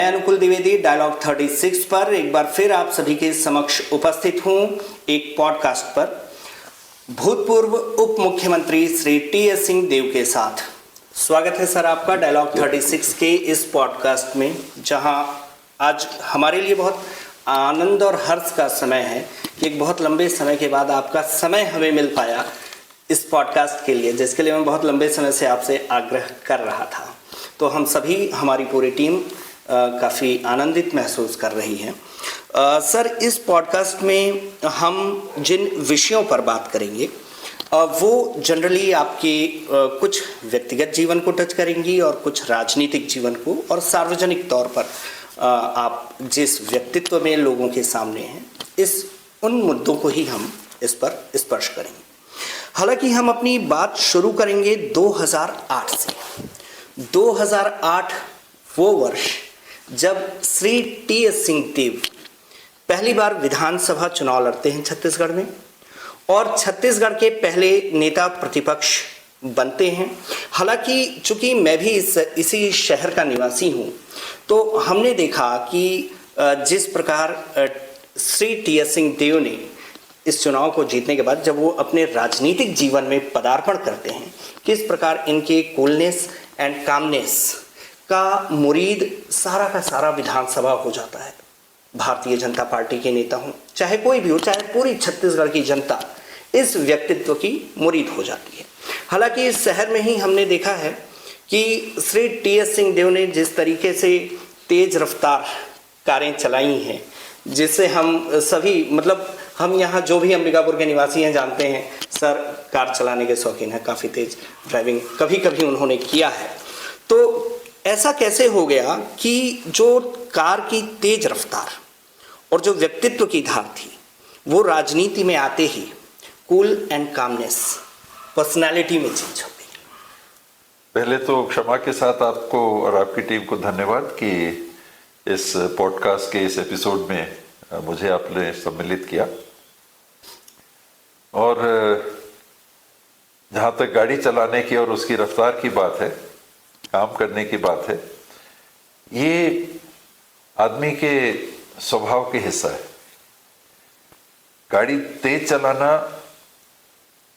अनुकूल द्विवेदी डायलॉग 36 पर एक बार फिर आप सभी के समक्ष उपस्थित हूं एक पॉडकास्ट पर भूतपूर्व उप मुख्यमंत्री श्री टी.एस. सिंहदेव के साथ। स्वागत है सर आपका डायलॉग 36 के इस पॉडकास्ट में, जहां आज हमारे लिए बहुत आनंद और हर्ष का समय है कि एक बहुत लंबे समय के बाद आपका समय हमें मिल पाया इस पॉडकास्ट के लिए, जिसके लिए मैं बहुत लंबे समय से आपसे आग्रह कर रहा था। तो हम सभी, हमारी पूरी टीम काफ़ी आनंदित महसूस कर रही है। सर, इस पॉडकास्ट में हम जिन विषयों पर बात करेंगे वो जनरली आपके कुछ व्यक्तिगत जीवन को टच करेंगी और कुछ राजनीतिक जीवन को, और सार्वजनिक तौर पर आप जिस व्यक्तित्व में लोगों के सामने हैं उन मुद्दों को ही हम इस पर स्पर्श करेंगे। हालांकि हम अपनी बात शुरू करेंगे 2008 से। 2008 वो वर्ष जब श्री टी.एस. सिंहदेव पहली बार विधानसभा चुनाव लड़ते हैं छत्तीसगढ़ में, और छत्तीसगढ़ के पहले नेता प्रतिपक्ष बनते हैं। हालांकि चूंकि मैं भी इसी शहर का निवासी हूं, तो हमने देखा कि जिस प्रकार श्री टी.एस. सिंहदेव ने इस चुनाव को जीतने के बाद जब वो अपने राजनीतिक जीवन में पदार्पण करते हैं, किस प्रकार इनके कूलनेस एंड कामनेस का मुरीद सारा का सारा विधानसभा हो जाता है। भारतीय जनता पार्टी के नेता हों, चाहे कोई भी हो, चाहे पूरी छत्तीसगढ़ की जनता इस व्यक्तित्व की मुरीद हो जाती है। हालांकि इस शहर में ही हमने देखा है कि श्री टी.एस. सिंहदेव ने जिस तरीके से तेज रफ्तार कारें चलाई हैं, जिससे हम सभी, मतलब हम यहाँ जो भी अंबिकापुर के निवासी हैं जानते हैं, सर कार चलाने के शौकीन हैं, काफ़ी तेज ड्राइविंग कभी कभी उन्होंने किया है। तो ऐसा कैसे हो गया कि जो कार की तेज रफ्तार और जो व्यक्तित्व की धार थी, वो राजनीति में आते ही कूल एंड कामनेस पर्सनालिटी में चेंज हो गई? पहले तो क्षमा के साथ आपको और आपकी टीम को धन्यवाद कि इस पॉडकास्ट के इस एपिसोड में मुझे आपने सम्मिलित किया। और जहाँ तक गाड़ी चलाने की और उसकी रफ्तार की बात है, काम करने की बात है, ये आदमी के स्वभाव के हिस्सा है। गाड़ी तेज चलाना,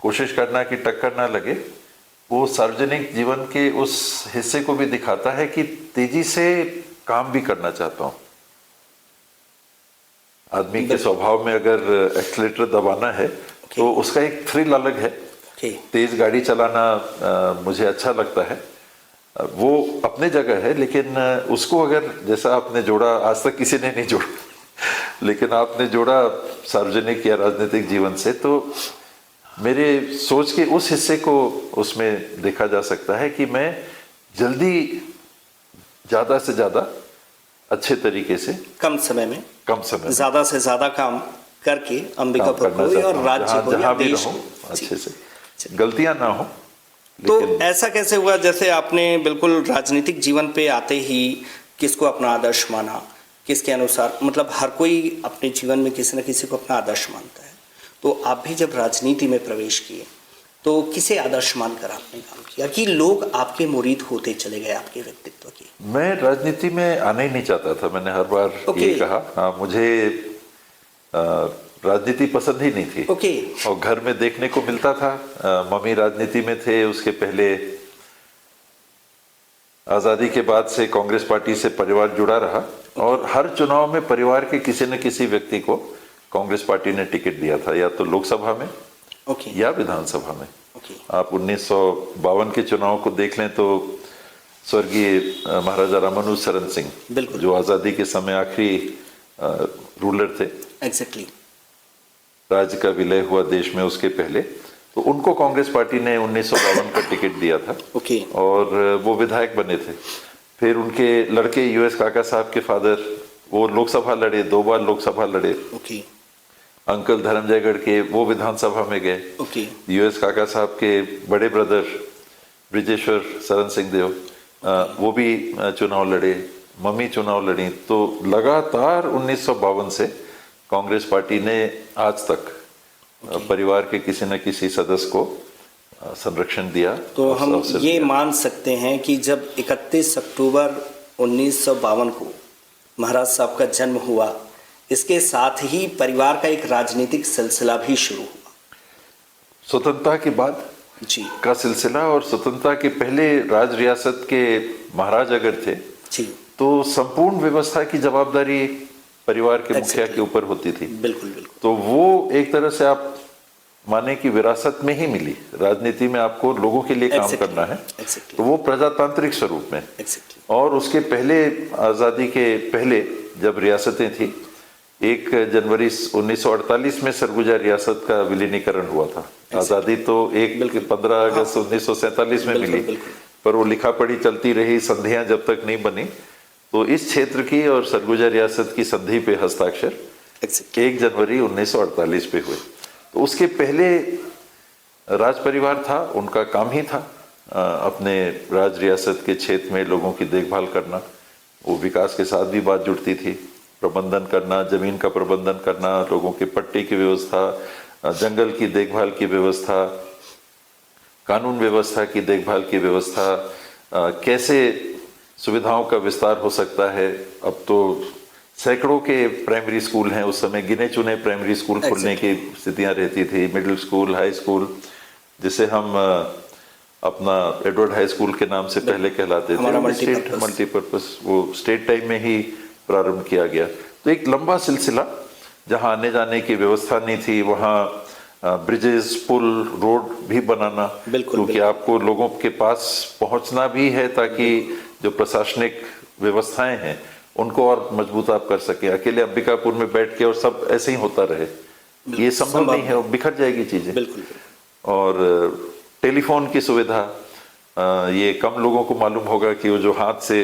कोशिश करना कि टक्कर ना लगे, वो सार्वजनिक जीवन के उस हिस्से को भी दिखाता है कि तेजी से काम भी करना चाहता हूं। आदमी के स्वभाव में अगर एक्सीलेटर दबाना है तो उसका एक थ्रिल अलग है। तेज गाड़ी चलाना मुझे अच्छा लगता है, वो अपने जगह है, लेकिन उसको अगर, जैसा आपने जोड़ा, आज तक किसी ने नहीं जोड़ा लेकिन आपने जोड़ा सार्वजनिक या राजनीतिक जीवन से, तो मेरे सोच के उस हिस्से को उसमें देखा जा सकता है कि मैं जल्दी ज़्यादा से ज़्यादा अच्छे तरीके से कम समय में ज़्यादा से ज़्यादा काम करके अंबिकापुर को और राज्य को या देश को अच्छे से, गलतियां ना हो। तो ऐसा कैसे हुआ, जैसे आपने बिल्कुल राजनीतिक जीवन पे आते ही किसको अपना आदर्श माना, किसके अनुसार, मतलब हर कोई अपने जीवन में किसी न किसी को अपना आदर्श मानता है। तो आप भी जब राजनीति में प्रवेश किए तो किसे आदर्श मानकर आपने काम किया कि लोग आपके मुरीद होते चले गए आपके व्यक्तित्व की? मैं राजनीति में आना ही नहीं चाहता था, मैंने हर बार ये कहा। हाँ, मुझे राजनीति पसंद ही नहीं थी। और घर में देखने को मिलता था, मम्मी राजनीति में थे, उसके पहले आज़ादी के बाद से कांग्रेस पार्टी से परिवार जुड़ा रहा, और हर चुनाव में परिवार के किसी न किसी व्यक्ति को कांग्रेस पार्टी ने टिकट दिया था, या तो लोकसभा में या विधानसभा में। आप 1952 के चुनाव को देख लें तो स्वर्गीय महाराजा रामानुज शरण सिंह, जो आज़ादी के समय आखिरी रूलर थे, एग्जैक्टली, राज्य का विलय हुआ देश में उसके पहले, तो उनको कांग्रेस पार्टी ने 1952 का टिकट दिया था। और वो विधायक बने थे। फिर उनके लड़के यूएस काका साहब के फादर, वो लोकसभा लड़े, 2 बार लोकसभा लड़े। अंकल धर्मजयगढ़ के, वो विधानसभा में गए। यूएस काका साहब के बड़े ब्रदर ब्रिजेश्वर शरण सिंहदेव, वो भी चुनाव लड़े, मम्मी चुनाव लड़ी। तो लगातार 1952 से कांग्रेस पार्टी ने आज तक परिवार के किसी न किसी सदस्य को संरक्षण दिया। तो हम ये मान सकते हैं कि जब 31 अक्टूबर 1952 को महाराज साहब का जन्म हुआ, इसके साथ ही परिवार का एक राजनीतिक सिलसिला भी शुरू हुआ। स्वतंत्रता के बाद जी का सिलसिला और स्वतंत्रता के पहले राज रियासत के महाराज अगर थे जी, तो संपूर्ण व्यवस्था की जवाबदारी परिवार के मुखिया के ऊपर होती थी। बिल्कुल बिल्कुल। तो वो एक तरह से आप माने कि विरासत में ही मिली। राजनीति में आपको लोगों के लिए काम करना है, तो वो प्रजातांत्रिक स्वरूप में। और उसके पहले, आज़ादी के पहले जब रियासतें थी, 1 जनवरी 1948 में सरगुजा रियासत का विलीनीकरण हुआ था। आज़ादी तो 15 अगस्त 1947 में मिली, पर वो लिखा पढ़ी चलती रही, संधियां जब तक नहीं बनी। तो इस क्षेत्र की और सरगुजा रियासत की संधि पे हस्ताक्षर 1 जनवरी 1948 पे हुए। तो उसके पहले राज परिवार था, उनका काम ही था अपने राज रियासत के क्षेत्र में लोगों की देखभाल करना। वो विकास के साथ भी बात जुड़ती थी, प्रबंधन करना, जमीन का प्रबंधन करना, लोगों के पट्टे की व्यवस्था, जंगल की देखभाल की व्यवस्था, कानून व्यवस्था की देखभाल की व्यवस्था, कैसे सुविधाओं का विस्तार हो सकता है। अब तो सैकड़ों के प्राइमरी स्कूल हैं, उस समय गिने चुने प्राइमरी स्कूल खोलने की स्थितियां रहती थी। मिडिल स्कूल, हाई स्कूल, जिसे हम अपना एडवर्ड हाई स्कूल के नाम से पहले कहलाते थे, स्टेट मल्टीपर्पज, वो स्टेट टाइम में ही प्रारंभ किया गया। तो एक लंबा सिलसिला, जहां आने जाने की व्यवस्था नहीं थी, वहाँ ब्रिजेस, पुल, रोड भी बनाना, क्योंकि आपको लोगों के पास पहुंचना भी है ताकि जो प्रशासनिक व्यवस्थाएं हैं उनको और मजबूत आप कर सके। अकेले अंबिकापुर में बैठ के और सब ऐसे ही होता रहे, ये संभव नहीं है, बिखर जाएगी चीजें। और टेलीफोन की सुविधा, ये कम लोगों को मालूम होगा कि वो जो हाथ से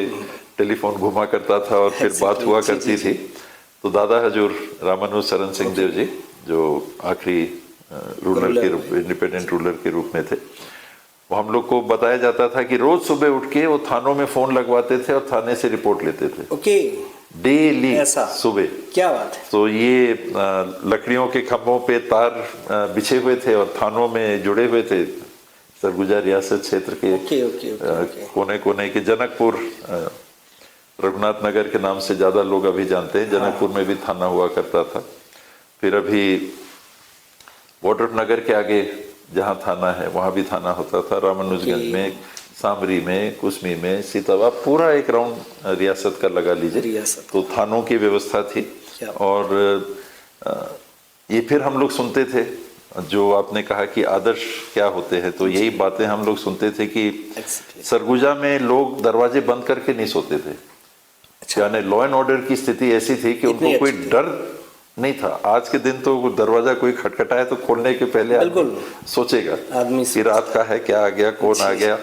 टेलीफोन घुमा करता था और फिर बात हुआ करती थी। तो दादा हजूर रामानुज शरण सिंह देव जी, जो आखिरी रूलर के रूप, इंडिपेंडेंट रूलर के रूप में थे, वो हम लोग को बताया जाता था कि रोज सुबह उठ के वो थानों में फोन लगवाते थे और थाने से रिपोर्ट लेते थे। डेली सुबह। क्या बात है। तो ये लकड़ियों के खंभों पे तार बिछे हुए थे और थानों में जुड़े हुए थे। सरगुजा रियासत क्षेत्र के कोने कोने के, जनकपुर, रघुनाथ नगर के नाम से ज्यादा लोग अभी जानते हैं, जनकपुर में भी थाना हुआ करता था। फिर अभी बॉर्डर नगर के आगे जहाँ थाना है वहाँ भी थाना होता था, रामानुजगंज में, सामरी में, कुसमी में, सीतावा, पूरा एक राउंड रियासत का लगा लीजिए। तो थानों की व्यवस्था थी। और ये फिर हम लोग सुनते थे, जो आपने कहा कि आदर्श क्या होते हैं, तो यही बातें हम लोग सुनते थे कि सरगुजा में लोग दरवाजे बंद करके नहीं सोते थे। यानी लॉ एंड ऑर्डर की स्थिति ऐसी थी कि उनको कोई डर नहीं था। आज के दिन तो दरवाजा कोई खटखटाए तो खोलने के पहले सोचेगा कि रात का है, क्या आ गया, कौन आ गया।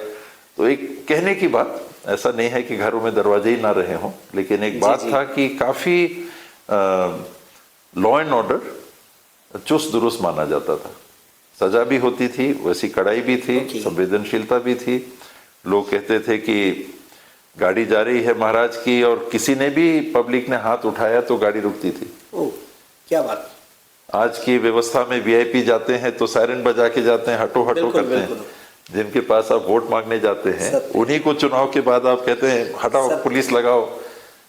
तो एक कहने की बात, ऐसा नहीं है कि घरों में दरवाजे ही ना रहे हों, लेकिन एक बात था कि काफी लॉ एंड ऑर्डर चुस्त दुरुस्त माना जाता था। सजा भी होती थी, वैसी कड़ाई भी थी, संवेदनशीलता भी थी। लोग कहते थे कि गाड़ी जा रही है महाराज की और किसी ने भी, पब्लिक ने हाथ उठाया तो गाड़ी रुकती थी। क्या बात। आज की व्यवस्था में वीआईपी जाते हैं तो सायरन बजा के जाते हैं, हटो हटो करते हैं। जिनके पास आप वोट मांगने जाते हैं उन्हीं को चुनाव के बाद आप कहते हैं हटाओ, पुलिस लगाओ,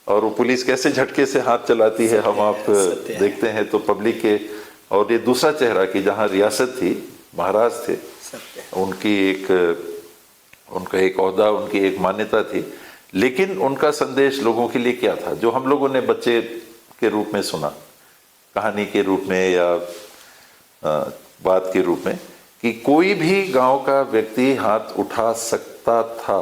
और वो पुलिस कैसे झटके से हाथ चलाती है हम आप देखते हैं। तो पब्लिक के, और ये दूसरा चेहरा कि जहाँ रियासत थी, महाराज थे, उनकी उनका एक ओहदा, उनकी एक मान्यता थी, लेकिन उनका संदेश लोगों के लिए क्या था, जो हम लोगों ने बच्चे के रूप में सुना, कहानी के रूप में या बात के रूप में, कि कोई भी गांव का व्यक्ति हाथ उठा सकता था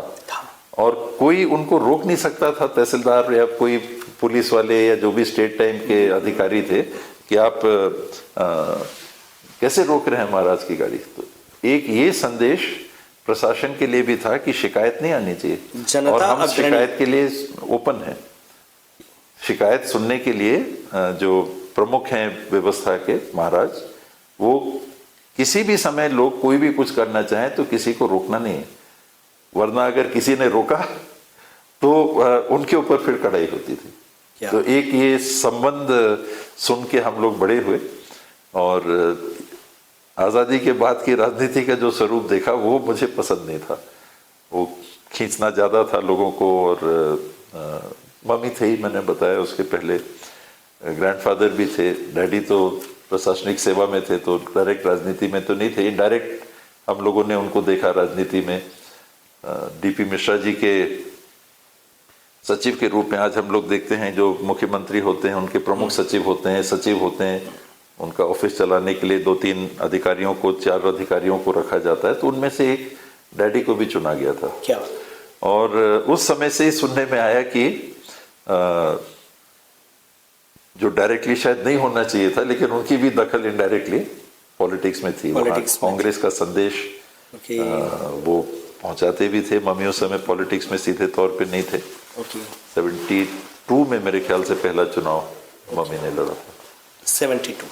और कोई उनको रोक नहीं सकता था, तहसीलदार या कोई पुलिस वाले या जो भी स्टेट टाइम के अधिकारी थे, कि आप कैसे रोक रहे हैं महाराज की गाड़ी। तो एक ये संदेश प्रशासन के लिए भी था कि शिकायत नहीं आनी चाहिए, और हम शिकायत के लिए ओपन है। शिकायत सुनने के लिए जो प्रमुख हैं व्यवस्था के महाराज, वो किसी भी समय लोग कोई भी कुछ करना चाहें तो किसी को रोकना नहीं है, वरना अगर किसी ने रोका तो उनके ऊपर फिर कड़ाई होती थी। तो एक ये संबंध सुन के हम लोग बड़े हुए, और आज़ादी के बाद की राजनीति का जो स्वरूप देखा वो मुझे पसंद नहीं था। वो खींचना ज़्यादा था लोगों को, और मम्मी थे ही, मैंने बताया उसके पहले ग्रैंडफादर भी थे। डैडी तो प्रशासनिक सेवा में थे, तो डायरेक्ट राजनीति में तो नहीं थे, इनडायरेक्ट हम लोगों ने उनको देखा राजनीति में। डीपी मिश्रा जी के सचिव के रूप में आज हम लोग देखते हैं, जो मुख्यमंत्री होते हैं उनके प्रमुख सचिव होते हैं, सचिव होते हैं, उनका ऑफिस चलाने के लिए 2-3 अधिकारियों को, 4 अधिकारियों को रखा जाता है, तो उनमें से एक डैडी को भी चुना गया था। क्या? और उस समय से सुनने में आया कि जो डायरेक्टली शायद नहीं होना चाहिए था, लेकिन उनकी भी दखल इनडायरेक्टली पॉलिटिक्स में थी। कांग्रेस का संदेश वो पहुंचाते भी थे। मम्मी उस समय पॉलिटिक्स में सीधे तौर पे नहीं थे। 72 में मेरे ख्याल से पहला चुनाव मम्मी ने लड़ा था। 72।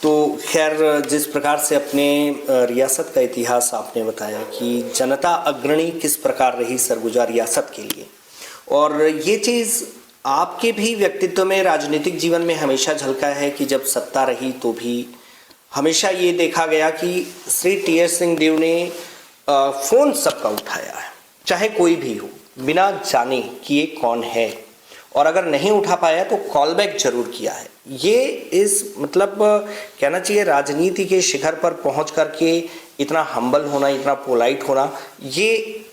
तो खैर, जिस प्रकार से अपने रियासत का इतिहास आपने बताया कि जनता अग्रणी किस प्रकार रही सरगुजा रियासत के लिए, और ये चीज़ आपके भी व्यक्तित्व में, राजनीतिक जीवन में हमेशा झलका है कि जब सत्ता रही तो भी हमेशा ये देखा गया कि श्री टी.एस. सिंहदेव ने फ़ोन सबका उठाया है, चाहे कोई भी हो, बिना जाने कि ये कौन है, और अगर नहीं उठा पाया तो कॉल बैक जरूर किया है। ये इस मतलब कहना चाहिए राजनीति के शिखर पर पहुंच करके इतना हम्बल होना, इतना पोलाइट होना, ये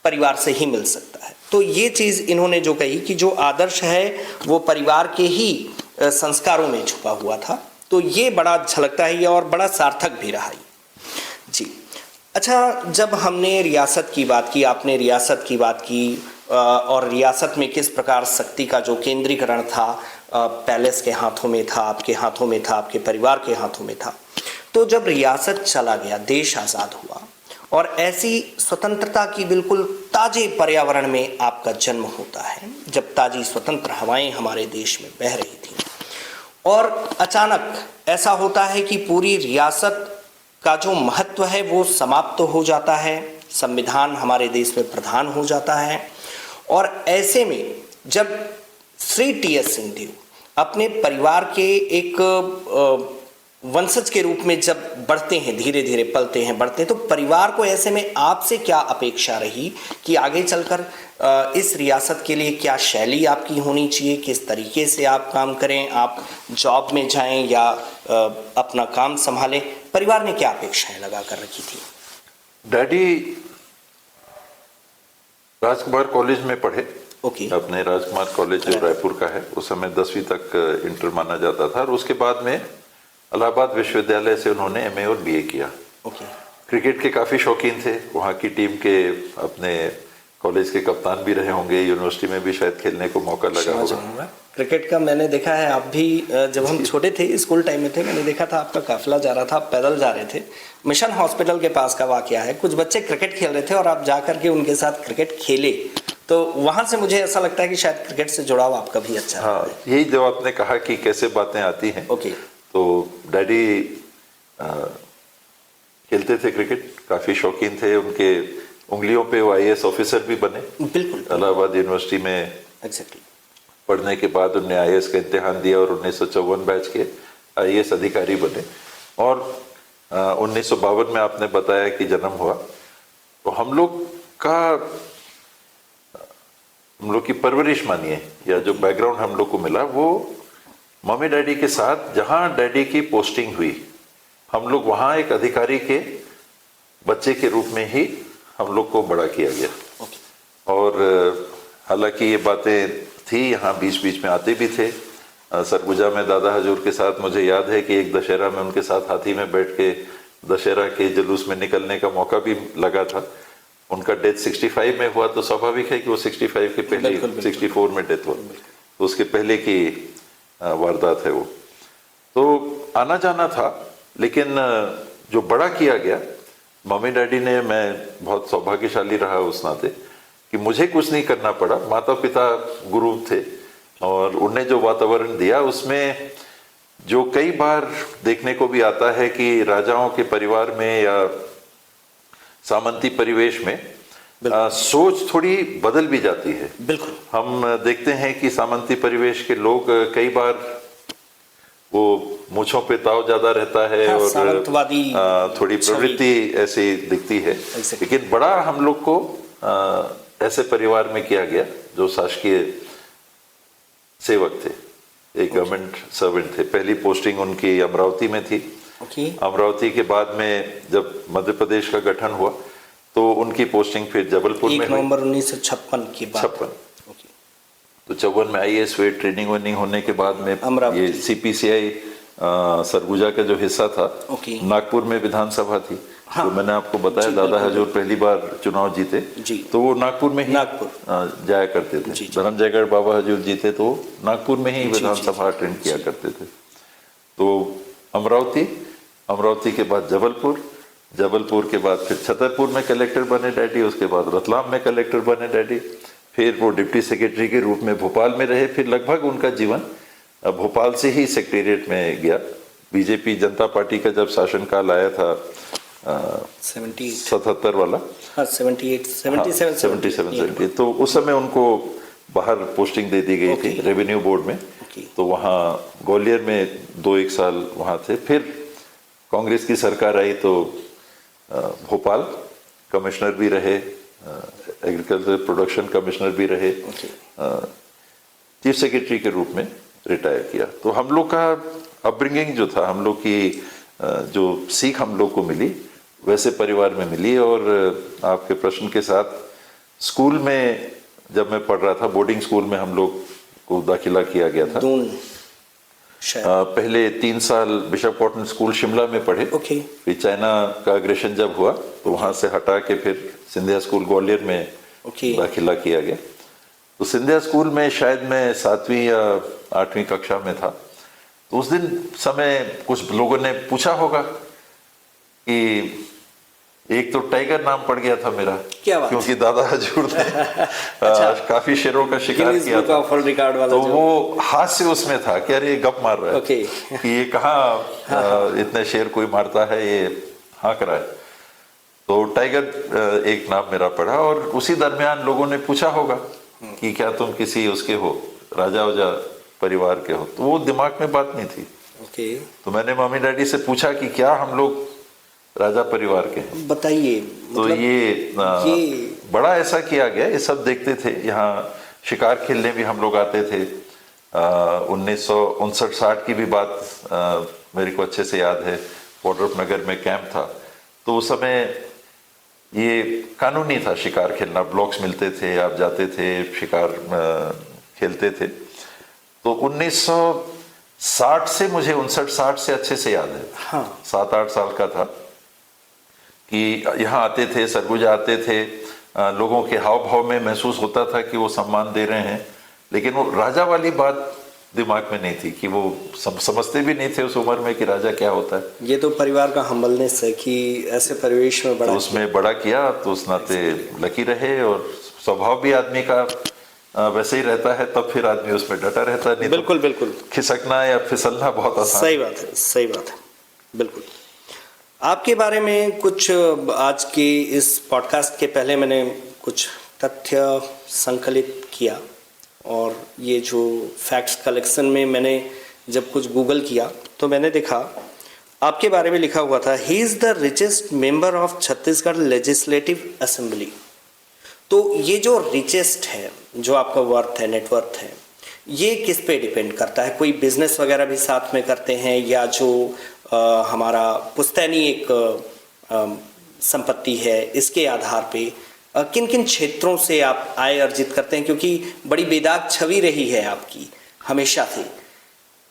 परिवार से ही मिल सकता है। तो ये चीज़ इन्होंने जो कही कि जो आदर्श है वो परिवार के ही संस्कारों में छुपा हुआ था, तो ये बड़ा झलकता है और बड़ा सार्थक भी रहा है जी। अच्छा, जब हमने रियासत की बात की, आपने रियासत की बात की, और रियासत में किस प्रकार शक्ति का जो केंद्रीकरण था, पैलेस के हाथों में था, आपके हाथों में था, आपके परिवार के हाथों में था, तो जब रियासत चला गया, देश आज़ाद हुआ, और ऐसी स्वतंत्रता की बिल्कुल ताजे पर्यावरण में आपका जन्म होता है, जब ताजी स्वतंत्र हवाएं हमारे देश में बह रही थी, और अचानक ऐसा होता है कि पूरी रियासत का जो महत्व है वो समाप्त हो जाता है, संविधान हमारे देश में प्रधान हो जाता है। और ऐसे में जब श्री टी.एस. सिंहदेव अपने परिवार के एक वंशज के रूप में जब बढ़ते हैं, धीरे धीरे पलते हैं, बढ़ते हैं, तो परिवार को ऐसे में आपसे क्या अपेक्षा रही कि आगे चलकर इस रियासत के लिए क्या शैली आपकी होनी चाहिए, किस तरीके से आप काम करें, आप जॉब में जाएं या अपना काम संभालें, परिवार ने क्या अपेक्षाएं लगा कर रखी थी? डैडी राजकुमार कॉलेज में पढ़े। अपने राजकुमार कॉलेज जो रायपुर का है, उस समय 10वीं तक इंटर माना जाता था, और उसके बाद में इलाहाबाद विश्वविद्यालय से उन्होंने एमए और बीए किया। क्रिकेट के काफ़ी शौकीन थे, वहाँ की टीम के अपने कॉलेज के कप्तान भी रहे होंगे, यूनिवर्सिटी में भी शायद खेलने को मौका लगा होगा। क्रिकेट का मैंने देखा है, आप भी जब हम छोटे थे, स्कूल टाइम में थे, मैंने देखा था आपका काफिला जा रहा था, आप पैदल जा रहे थे, मिशन हॉस्पिटल के पास का वाकया है, कुछ बच्चे क्रिकेट खेल रहे थे और आप जा करके उनके साथ क्रिकेट खेले, तो वहां से मुझे ऐसा लगता है कि शायद क्रिकेट से जुड़ाव आपका भी अच्छा हाँ, यही जो आपने कहा कि कैसे बातें आती हैं। तो डैडी खेलते थे क्रिकेट, काफी शौकीन थे, उनके उंगलियों पे वो आईएएस ऑफिसर भी बने। बिल्कुल। इलाहाबाद यूनिवर्सिटी में पढ़ने के बाद उन्होंने आईएएस का इम्तिहान दिया और 1954 बैच के आईएएस अधिकारी बने। और 1952 में आपने बताया कि जन्म हुआ, तो हम लोग की परवरिश मानिए या जो बैकग्राउंड हम लोग को मिला, वो मम्मी डैडी के साथ जहाँ डैडी की पोस्टिंग हुई, हम लोग वहाँ एक अधिकारी के बच्चे के रूप में ही हम लोग को बड़ा किया गया। और हालांकि ये बातें थी, यहाँ बीच बीच में आते भी थे। सरगुजा में दादा हजूर के साथ मुझे याद है कि एक दशहरा में उनके साथ हाथी में बैठ के दशहरा के जुलूस में निकलने का मौका भी लगा था। उनका डेथ 65 में हुआ, तो स्वाभाविक है कि वो 65 के पहले 64 में डेथ हुआ, तो उसके पहले की वारदात है वो। तो आना जाना था, लेकिन जो बड़ा किया गया मम्मी डैडी ने, मैं बहुत सौभाग्यशाली रहा उस नाते कि मुझे कुछ नहीं करना पड़ा। माता पिता गुरु थे और उन्हें जो वातावरण दिया, उसमें जो कई बार देखने को भी आता है कि राजाओं के परिवार में या सामंती परिवेश में सोच थोड़ी बदल भी जाती है। बिल्कुल। हम देखते हैं कि सामंती परिवेश के लोग कई बार वो मूंछों पे ताव ज्यादा रहता है, हाँ, और थोड़ी प्रवृत्ति ऐसी दिखती है। लेकिन बड़ा हम लोग को ऐसे परिवार में किया गया जो शासकीय सेवक थे, एक गवर्नमेंट सर्वेंट थे। पहली पोस्टिंग उनकी अमरावती में थी। अमरावती के बाद में जब मध्य प्रदेश का गठन हुआ तो उनकी पोस्टिंग फिर जबलपुर में 1 नवंबर 1956 की बात। 56। तो 54 में IAS वेट ट्रेनिंग वेनिंग होने के बाद में ये CPCI सरगुजा का जो हिस्सा था, नागपुर में विधानसभा थी। हाँ, तो मैंने आपको बताया दादा हजूर पहली बार चुनाव जीते तो वो नागपुर में ही जाया करते थे। धनंजयगढ़ बाबा हजूर जीते तो नागपुर में ही विधानसभा अटेंड किया करते थे। तो अमरावती के बाद जबलपुर के बाद फिर छतरपुर में कलेक्टर बने डैडी, उसके बाद रतलाम में कलेक्टर बने डैडी, फिर वो डिप्टी सेक्रेटरी के रूप में भोपाल में रहे। फिर लगभग उनका जीवन भोपाल से ही सेक्रेटरिएट में गया। बीजेपी जनता पार्टी का जब शासनकाल आया था 77 वाला, 77 तो उस समय उनको बाहर पोस्टिंग दे दी गई थी रेवेन्यू बोर्ड में। तो वहाँ ग्वालियर में 2-1 साल वहाँ थे। फिर कांग्रेस की सरकार आई तो भोपाल कमिश्नर भी रहे, एग्रीकल्चर प्रोडक्शन कमिश्नर भी रहे, चीफ सेक्रेटरी के रूप में रिटायर किया। तो हम लोग का अपब्रिंगिंग जो था, हम लोग की जो सीख हम लोग को मिली वैसे परिवार में मिली। और आपके प्रश्न के साथ स्कूल में जब मैं पढ़ रहा था, बोर्डिंग स्कूल में हम लोग को दाखिला किया गया था। पहले 3 साल बिशप कॉटन स्कूल शिमला में पढ़े। फिर चाइना का अग्रेशन जब हुआ तो वहां से हटा के फिर सिंधिया स्कूल ग्वालियर में दाखिला किया गया। तो सिंधिया स्कूल में शायद मैं 7वीं या 8वीं कक्षा में था। तो उस दिन समय कुछ लोगों ने पूछा होगा कि एक तो टाइगर नाम पड़ गया था मेरा, क्या बात? क्योंकि दादा हजूर ने काफी शेरों का शिकार किया था। वाला तो वो हास्य उसमें था कि अरे गप मार रहा है कि ये कहाँ इतने शेर कोई मारता है, ये हाँक रहा है। तो टाइगर एक नाम मेरा पड़ा। और उसी दरमियान लोगों ने पूछा होगा कि क्या तुम किसी उसके हो, राजा वजा परिवार के हो? तो वो दिमाग में बात नहीं थी। तो मैंने मम्मी डैडी से पूछा कि क्या हम लोग राजा परिवार के हैं, बताइए। तो मतलब ये बड़ा ऐसा किया गया, ये सब देखते थे। यहाँ शिकार खेलने भी हम लोग आते थे। 1959-60 की भी बात मेरे को अच्छे से याद है। पोर्टरप नगर में कैंप था तो उस समय ये कानूनी था शिकार खेलना। ब्लॉक्स मिलते थे, आप जाते थे, शिकार खेलते थे। तो 1960 से मुझे 59-60 से अच्छे से याद है। हाँ। 7-8 साल का था कि यहाँ आते थे, सरगुजा आते थे। लोगों के हाव भाव में महसूस होता था कि वो सम्मान दे रहे हैं, लेकिन वो राजा वाली बात दिमाग में नहीं थी कि वो समझते भी नहीं थे उस उम्र में कि राजा क्या होता है। ये तो परिवार का हम्बलनेस है कि ऐसे परिवेश में बड़ा, तो उसमें बड़ा किया तो उस नाते लकी रहे। और स्वभाव भी आदमी का वैसे ही रहता है, तब फिर आदमी उसमें डटा रहता है। नहीं बिल्कुल बिल्कुल खिसकना या फिसलना बहुत आसान। सही बात है, सही बात है, बिल्कुल। आपके बारे में कुछ आज के इस पॉडकास्ट के पहले मैंने कुछ तथ्य संकलित किया और ये जो फैक्ट्स कलेक्शन में मैंने जब कुछ गूगल किया तो मैंने देखा आपके बारे में लिखा हुआ था, he is the richest member of Chhattisgarh legislative assembly. तो ये जो रिचेस्ट है, जो आपका वर्थ है, नेटवर्थ है, ये किस पे डिपेंड करता है? कोई बिजनेस वगैरह भी साथ में करते हैं या जो हमारा पुश्तैनी एक संपत्ति है, इसके आधार पे किन किन क्षेत्रों से आप आय अर्जित करते हैं? क्योंकि बड़ी बेदाग छवि रही है आपकी हमेशा से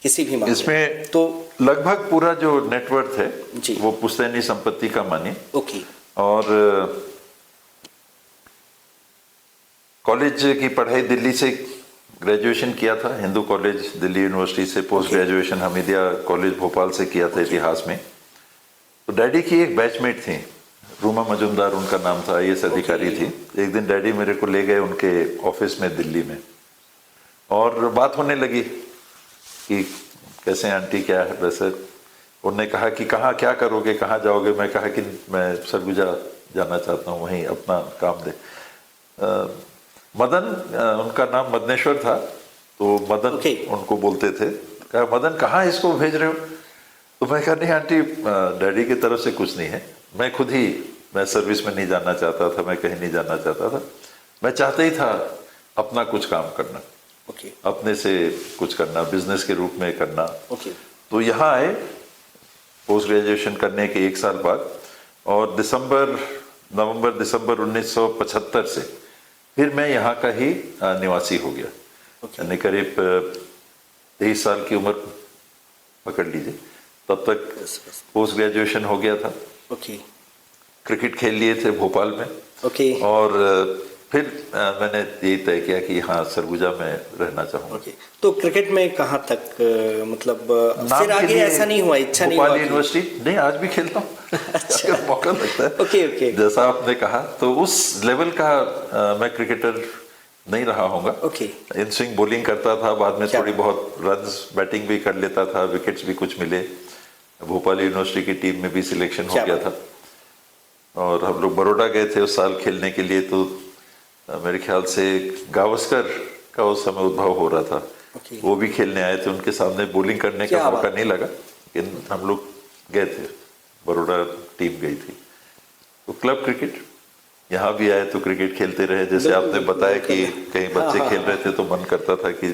किसी भी मामले इसमें। तो लगभग पूरा जो नेटवर्क है जी, वो पुश्तैनी संपत्ति का मानिए। ओके। और कॉलेज की पढ़ाई दिल्ली से ग्रेजुएशन किया था, हिंदू कॉलेज दिल्ली यूनिवर्सिटी से। Post graduation Hamidia college Bhopal से किया था इतिहास में। तो डैडी की एक बैचमेट थी, रूमा मजुमदार उनका नाम था, IAS अधिकारी थी। एक दिन डैडी मेरे को ले गए उनके ऑफिस में दिल्ली में और बात होने लगी कि कैसे आंटी, क्या है वैसे। उन्होंने कहा कि कहाँ क्या करोगे, कहाँ जाओगे? मैं कहा कि मैं सरगुजा जाना चाहता हूँ, वहीं अपना काम दे। मदन, उनका नाम मदनेश्वर था, तो मदन उनको बोलते थे। कहा मदन कहाँ इसको भेज रहे हो? तो मैं कहा नहीं आंटी, डैडी की तरफ से कुछ नहीं है, मैं खुद ही, मैं सर्विस में नहीं जाना चाहता था, मैं कहीं नहीं जाना चाहता था। मैं चाहता ही था अपना कुछ काम करना, ओके अपने से कुछ करना, बिजनेस के रूप में करना। ओके तो यहाँ आए पोस्ट ग्रेजुएशन करने के 1 साल बाद, और नवंबर दिसंबर 1975 से फिर मैं यहाँ का ही निवासी हो गया। यानी करीब 23 साल की उम्र पकड़ लीजिए, तब तक पोस्ट ग्रेजुएशन हो गया था। ओके क्रिकेट खेल लिए थे भोपाल में। ओके और फिर मैंने यही तय किया कि हाँ सरगुजा में रहना चाहूँगा। ओके तो क्रिकेट में कहाँ तक मतलब नाम फिर के आगे लिए ऐसा नहीं हुआ, इच्छा नहीं हुआ भोपाल कि- यूनिवर्सिटी नहीं, आज भी खेलता हूँ अच्छा। अगर मौका लगता है। ओके ओके जैसा आपने कहा, तो उस लेवल का मैं क्रिकेटर नहीं रहा होऊंगा। ओके इन स्विंग बॉलिंग करता था, बाद में क्या? थोड़ी बहुत रन्स बैटिंग भी कर लेता था, विकेट्स भी कुछ मिले, भोपाल यूनिवर्सिटी की टीम में भी सिलेक्शन हो क्या गया बात? था। और हम लोग बड़ौदा गए थे उस साल खेलने के लिए, तो मेरे ख्याल से गावस्कर का उस समय उद्भव हो रहा था। ओके। वो भी खेलने आए थे, उनके सामने बॉलिंग करने क्या का मौका बात? नहीं लगा, लेकिन हम लोग गए थे, बड़ौदा टीम गई थी। तो क्लब क्रिकेट यहाँ भी आए तो क्रिकेट खेलते रहे। जैसे बिल्कुल, आपने बताया कि बिल्कुल। कई बच्चे हाँ, खेल रहे थे तो मन करता था कि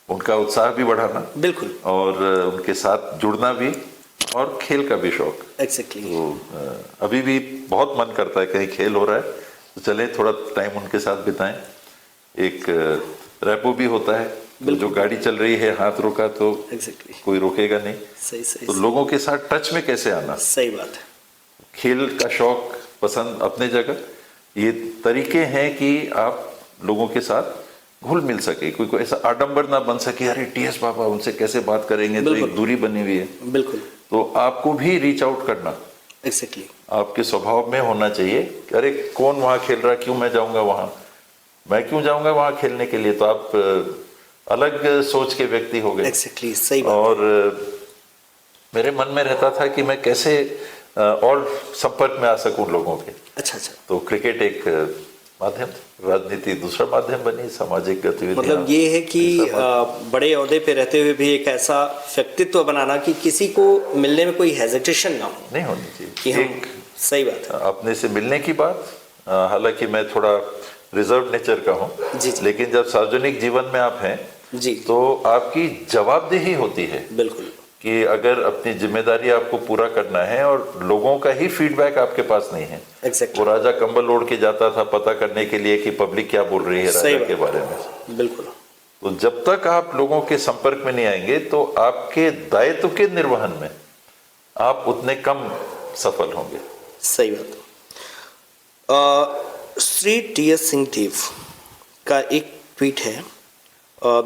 उनका उत्साह भी बढ़ाना, बिल्कुल और उनके साथ जुड़ना भी, और खेल का भी शौक। एग्जैक्टली तो अभी भी बहुत मन करता है, कहीं खेल हो रहा है तो चले थोड़ा टाइम उनके साथ बिताएं। एक रैपो भी होता है, तो जो गाड़ी चल रही है हाथ रोका तो एग्जैक्टली कोई रोकेगा नहीं। सही सही तो लोगों के साथ टच में कैसे आना, सही बात है। खेल का शौक पसंद अपने जगह, ये तरीके हैं कि आप लोगों के साथ घुल मिल सके, कोई ऐसा आडंबर ना बन सके, अरे टीएस बाबा उनसे कैसे बात करेंगे, तो बिल्कुल। एक दूरी बनी हुई है। बिल्कुल तो आपको भी रीच आउट करना एग्जैक्टली आपके स्वभाव में होना चाहिए कि अरे कौन वहाँ खेल रहा है, क्यों मैं जाऊँगा वहाँ, मैं क्यों जाऊँगा वहाँ खेलने के लिए। तो आप अलग सोच के व्यक्ति हो गए। एग्जैक्टली सही बात। और मेरे मन में रहता था कि मैं कैसे और संपर्क में आ सकूं लोगों के। अच्छा अच्छा तो क्रिकेट एक माध्यम, राजनीति दूसरा माध्यम बनी, सामाजिक गतिविधियां। मतलब ये है कि बड़े ओहदे पे रहते हुए भी एक ऐसा व्यक्तित्व बनाना कि किसी को मिलने में कोई हेजिटेशन ना हो नहीं होनी चाहिए कि हम एक सही बात है। अपने से मिलने की बात। हालांकि मैं थोड़ा रिजर्व नेचर का हूँ, जी, जी। लेकिन जब सार्वजनिक जीवन में आप हैं जी तो आपकी जवाबदेही होती है बिल्कुल कि अगर अपनी जिम्मेदारी आपको पूरा करना है, और लोगों का ही फीडबैक आपके पास नहीं है। एग्जैक्टली वो राजा कंबल ओढ़ के जाता था पता करने के लिए कि पब्लिक क्या बोल रही है सही राजा के बात। बारे में। बिल्कुल तो जब तक आप लोगों के संपर्क में नहीं आएंगे तो आपके दायित्व के निर्वहन में आप उतने कम सफल होंगे। सही बात। श्री टी.एस. सिंहदेव का एक ट्वीट है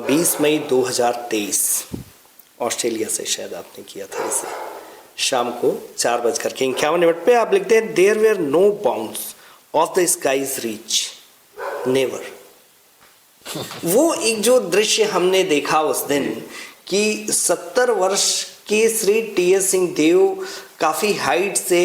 20 मई 2023, ऑस्ट्रेलिया से शायद आपने किया था इसे, शाम को 4:51 पे आप लिखते हैं there were no bounds of the skies reach never. वो एक जो दृश्य हमने देखा उस दिन कि 70 वर्ष के श्री टी.एस. सिंहदेव काफी हाइट से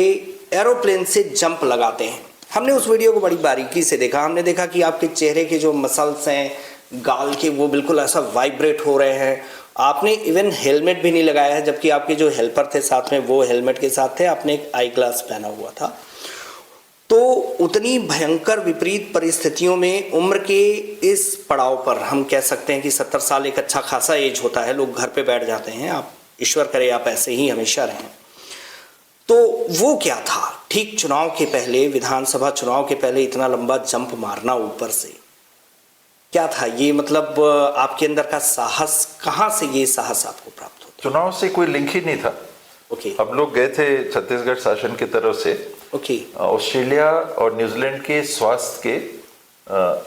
एरोप्लेन से जंप लगाते हैं। हमने उस वीडियो को बड़ी बारीकी से देखा। हमने देखा कि आपके चेहरे के जो मसल्स हैं गाल के, वो बिल्कुल ऐसा वाइब्रेट हो रहे हैं। आपने इवन हेलमेट भी नहीं लगाया है, जबकि आपके जो हेल्पर थे साथ में वो हेलमेट के साथ थे। आपने एक आई ग्लास पहना हुआ था। तो उतनी भयंकर विपरीत परिस्थितियों में उम्र के इस पड़ाव पर हम कह सकते हैं कि 70 साल एक अच्छा खासा एज होता है, लोग घर पे बैठ जाते हैं। आप ईश्वर करे आप ऐसे ही हमेशा रहें। तो वो क्या था, ठीक चुनाव के पहले, विधानसभा चुनाव के पहले इतना लंबा जंप मारना ऊपर से, क्या था ये? मतलब आपके अंदर का साहस, कहाँ से ये साहस आपको प्राप्त होता? चुनाव से कोई लिंक ही नहीं था। ओके हम लोग गए थे छत्तीसगढ़ शासन की तरफ से ओके ऑस्ट्रेलिया और न्यूजीलैंड के स्वास्थ्य के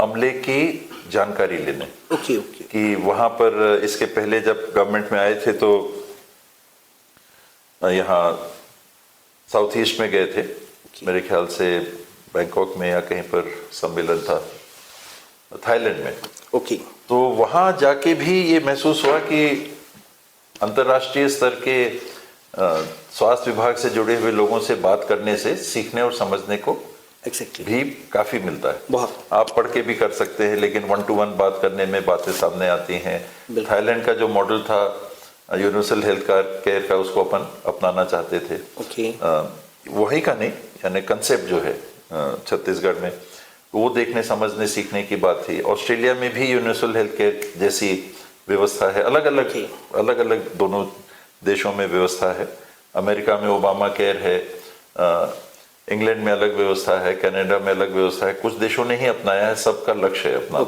अमले की जानकारी लेने। ओके ओके कि वहाँ पर इसके पहले जब गवर्नमेंट में आए थे तो यहाँ साउथ ईस्ट में गए थे, मेरे ख्याल से बैंकॉक में या कहीं पर सम्मेलन था, थाईलैंड में। ओके तो वहाँ जाके भी ये महसूस हुआ कि अंतर्राष्ट्रीय स्तर के स्वास्थ्य विभाग से जुड़े हुए लोगों से बात करने से सीखने और समझने को एग्जैक्टली भी काफी मिलता है। बहुत। आप पढ़ के भी कर सकते हैं, लेकिन 1-to-1 बात करने में बातें सामने आती हैं। थाईलैंड का जो मॉडल था यूनिवर्सल हेल्थ केयर का, उसको अपन अपनाना चाहते थे। ओके वही का नहीं, यानी कंसेप्ट जो है छत्तीसगढ़ में तो वो देखने समझने सीखने की बात थी। ऑस्ट्रेलिया में भी यूनिवर्सल हेल्थ केयर जैसी व्यवस्था है, अलग अलग दोनों देशों में व्यवस्था है। अमेरिका में ओबामा केयर है, इंग्लैंड में अलग व्यवस्था है, कनाडा में अलग व्यवस्था है, कुछ देशों ने ही अपनाया है, सबका लक्ष्य है अपनाना।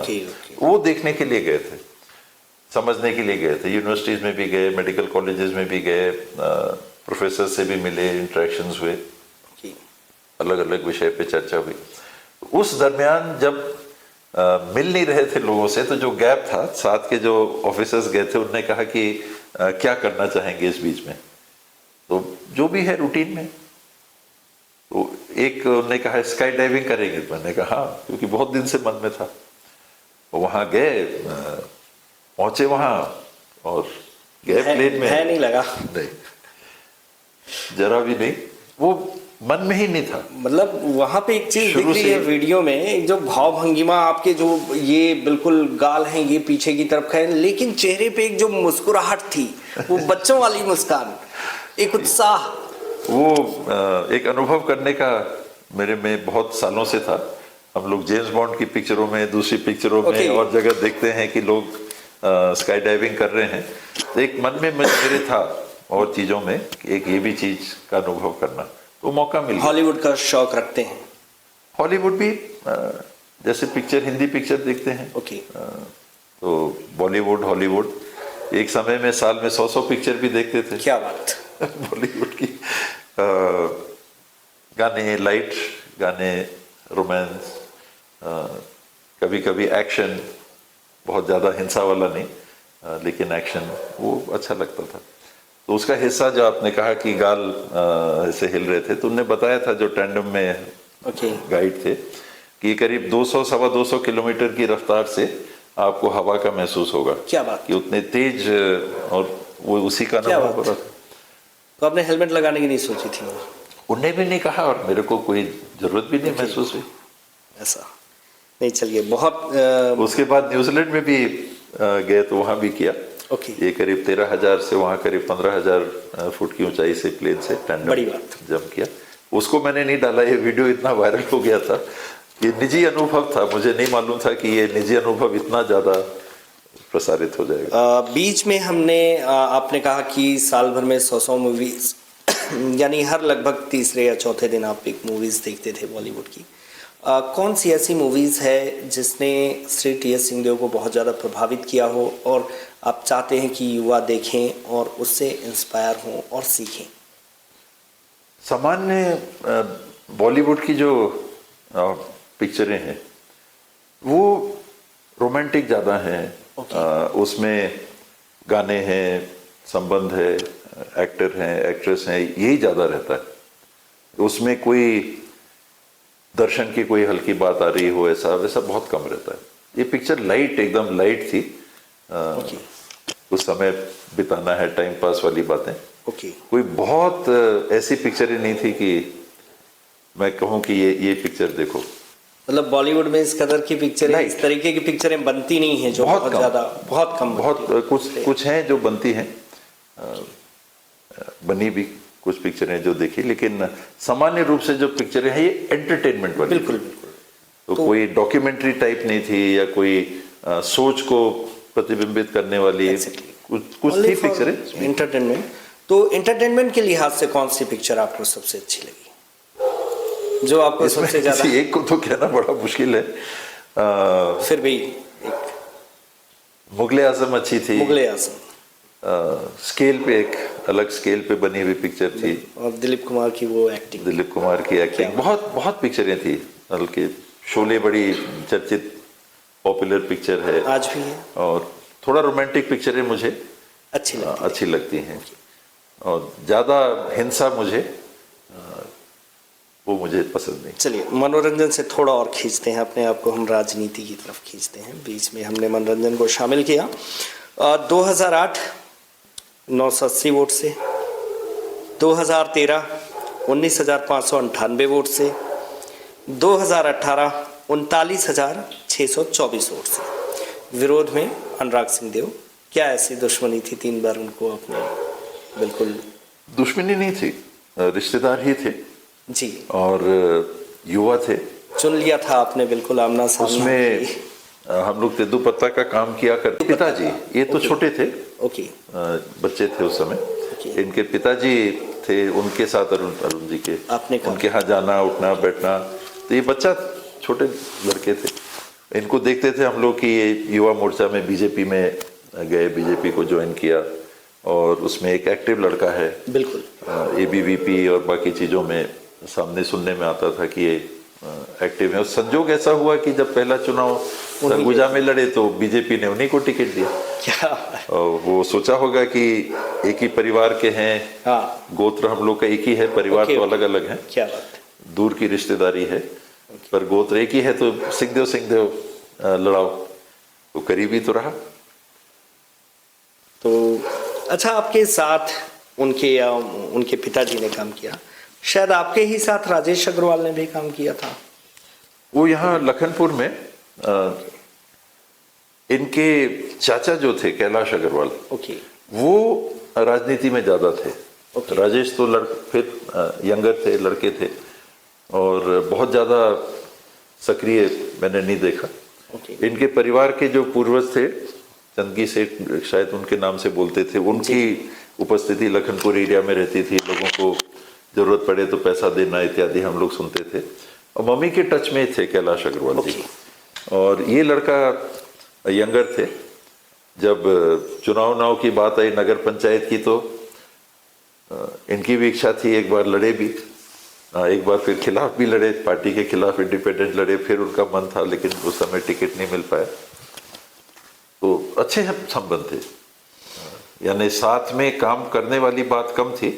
वो देखने के लिए गए थे, समझने के लिए गए थे, यूनिवर्सिटीज में भी गए, मेडिकल कॉलेजेस में भी गए, प्रोफेसर से भी मिले, इंटरेक्शंस हुए, अलग अलग विषय पे चर्चा हुई। उस दरमियान जब मिल नहीं रहे थे लोगों से, तो जो गैप था, साथ के जो ऑफिसर्स गए थे उन्होंने कहा कि क्या करना चाहेंगे इस बीच में, तो जो भी है रूटीन में। तो एक उन्होंने कहा स्काई डाइविंग करेंगे, मैंने कहा हाँ, क्योंकि बहुत दिन से मन में था। वहां गए, पहुंचे वहां और गए प्लेन में, है नहीं लगा, नहीं जरा भी नहीं, वो मन में ही नहीं था। मतलब वहां पे एक चीज दिख रही है वीडियो में, एक जो भाव भंगिमा आपके, जो ये बिल्कुल गाल हैं ये पीछे की तरफ है, लेकिन चेहरे पे एक जो मुस्कुराहट थी, वो बच्चों वाली मुस्कान, एक उत्साह, वो एक अनुभव करने का मेरे में बहुत सालों से था। हम लोग जेम्स बॉन्ड की पिक्चरों में, दूसरी पिक्चरों में और जगह देखते हैं कि लोग स्काई डाइविंग कर रहे हैं, तो एक मन में मेरे था और चीजों में एक ये भी चीज का अनुभव करना, तो मौका मिल गया। हॉलीवुड का शौक रखते हैं? हॉलीवुड भी जैसे पिक्चर, हिंदी पिक्चर देखते हैं, तो बॉलीवुड, हॉलीवुड, एक समय में साल में 100 पिक्चर भी देखते थे। क्या बात बॉलीवुड की गाने, लाइट गाने, रोमांस, कभी कभी एक्शन, बहुत ज़्यादा हिंसा वाला नहीं, लेकिन एक्शन वो अच्छा लगता था। तो उसका हिस्सा जो आपने कहा कि गाल ऐसे हिल रहे थे, तो उन्होंने बताया था जो टैंडम में गाइड थे कि करीब 200-225 किलोमीटर की रफ्तार से आपको हवा का महसूस होगा। क्या बात, कि उतने तेज, और वो उसी का अनुभव हो रहा था। तो आपने हेलमेट लगाने की नहीं सोची थी? उन्हें भी नहीं कहा और मेरे को कोई जरूरत भी नहीं महसूस हुई ऐसा। नहीं, चलिए, बहुत उसके बाद न्यूजीलैंड में भी गए तो वहां भी किया। ये करीब 13,000 से वहां करीब 15,000 फुट की ऊंचाई से प्लेन से टैंडम जंप किया। उसको मैंने नहीं डाला, ये वीडियो इतना वायरल हो गया था। ये निजी अनुभव था, मुझे नहीं मालूम था कि ये निजी अनुभव इतना ज्यादा प्रसारित हो जाएगा। बीच में हमने आपने कहा कि साल भर में 100 मूवीज यानी हर लगभग तीसरे या चौथे दिन आप एक मूवीज देखते थे बॉलीवुड की। कौन सी ऐसी मूवीज है जिसने श्री टी.एस. सिंहदेव को बहुत ज़्यादा प्रभावित किया हो और आप चाहते हैं कि युवा देखें और उससे इंस्पायर हों और सीखें? सामान्य बॉलीवुड की जो पिक्चरें हैं वो रोमांटिक ज़्यादा हैं। उसमें गाने हैं, संबंध है, एक्टर हैं, एक्ट्रेस हैं, यही ज़्यादा रहता है। उसमें कोई दर्शन की कोई हल्की बात आ रही हो, ऐसा वैसा बहुत कम रहता है। ये पिक्चर लाइट, एकदम लाइट थी। उस समय बिताना है, टाइम पास वाली बातें। कोई बहुत ऐसी पिक्चरें नहीं थी कि मैं कहूँ कि ये पिक्चर देखो। मतलब बॉलीवुड में इस कदर की पिक्चरें, इस तरीके की पिक्चरें बनती नहीं हैं, जो बहुत ज़्यादा, बहुत कम, बहुत कुछ हैं जो बनती हैं, बनी भी कुछ पिक्चरें जो देखी, लेकिन सामान्य रूप से जो पिक्चरें हैं ये एंटरटेनमेंट वाली। बिल्कुल। तो कोई डॉक्यूमेंट्री टाइप नहीं थी या कोई सोच को प्रतिबिंबित करने वाली कुछ थी पिक्चरें एंटरटेनमेंट। तो एंटरटेनमेंट के लिहाज से कौन सी पिक्चर आपको सबसे अच्छी लगी, जो आपको सबसे ज्यादा? एक को तो कहना बड़ा मुश्किल है, फिर भी मुगले आजम अच्छी थी। मुगले आजम स्केल पे, एक अलग स्केल पे बनी हुई पिक्चर थी। और दिलीप कुमार की वो एक्टिंग, दिलीप कुमार की एक्टिंग, बहुत पिक्चरें थी। बल्कि शोले बड़ी चर्चित पॉपुलर पिक्चर है, आज भी है। और थोड़ा रोमांटिक पिक्चरें मुझे अच्छी लगती हैं, और ज़्यादा हिंसा वो मुझे पसंद नहीं। चलिए, मनोरंजन से थोड़ा और खींचते हैं अपने आप को, हम राजनीति की तरफ खींचते हैं। बीच में हमने मनोरंजन को शामिल किया। 2008 980 वोट से, 2013 19,598 वोट से, 2018 39,624 वोट से। विरोध में अनुराग सिंह देव। क्या ऐसी दुश्मनी थी, 3 बार उनको अपने? बिल्कुल दुश्मनी नहीं थी, रिश्तेदार ही थे जी, और युवा थे, चुन लिया था आपने बिल्कुल आमना सामना। उसमें हम लोग तेंदुपत्ता का काम किया करते। पिताजी ये तो छोटे थे, ओके, बच्चे थे उस समय। इनके पिताजी थे, उनके साथ अरुण जी के आपने उनके यहाँ जाना उठना बैठना। तो ये बच्चा छोटे लड़के थे, इनको देखते थे हम लोग कि ये युवा मोर्चा में बीजेपी में गए, बीजेपी को ज्वाइन किया और उसमें एक एक्टिव लड़का है बिल्कुल। एबीवीपी और बाकी चीज़ों में सामने सुनने में आता था कि ये एक्टिव है। और संजोग ऐसा हुआ कि जब पहला चुनाव सरगुजा में लड़े तो बीजेपी ने उन्हीं को टिकट दिया। क्या और वो सोचा होगा कि एक ही परिवार के हैं, हाँ, गोत्र हम लोग का एक ही है, परिवार तो अलग अलग है, क्या बात, दूर की रिश्तेदारी है, पर गोत्र एक ही है, तो सिंहदेव लड़ाओ, तो करीबी तो रहा। तो अच्छा, आपके साथ उनके पिताजी ने काम किया, शायद आपके ही साथ राजेश अग्रवाल ने भी काम किया था। वो यहाँ लखनपुर में इनके चाचा जो थे कैलाश अग्रवाल, ओके, वो राजनीति में ज्यादा थे। राजेश तो फिर यंगर थे, लड़के थे और बहुत ज्यादा सक्रिय मैंने नहीं देखा। इनके परिवार के जो पूर्वज थे, चंदगी सेठ शायद उनके नाम से बोलते थे, उनकी उपस्थिति लखनपुर एरिया में रहती थी। लोगों को जरूरत पड़े तो पैसा देना इत्यादि हम लोग सुनते थे। और मम्मी के टच में थे कैलाश अग्रवाल जी। और ये लड़का यंगर थे। जब चुनाव की बात आई नगर पंचायत की, तो इनकी भी इच्छा थी, एक बार लड़े भी, एक बार फिर खिलाफ भी लड़े, पार्टी के खिलाफ इंडिपेंडेंट लड़े, फिर उनका मन था लेकिन उस समय टिकट नहीं मिल पाया। तो अच्छे संबंध थे, यानी साथ में काम करने वाली बात कम थी,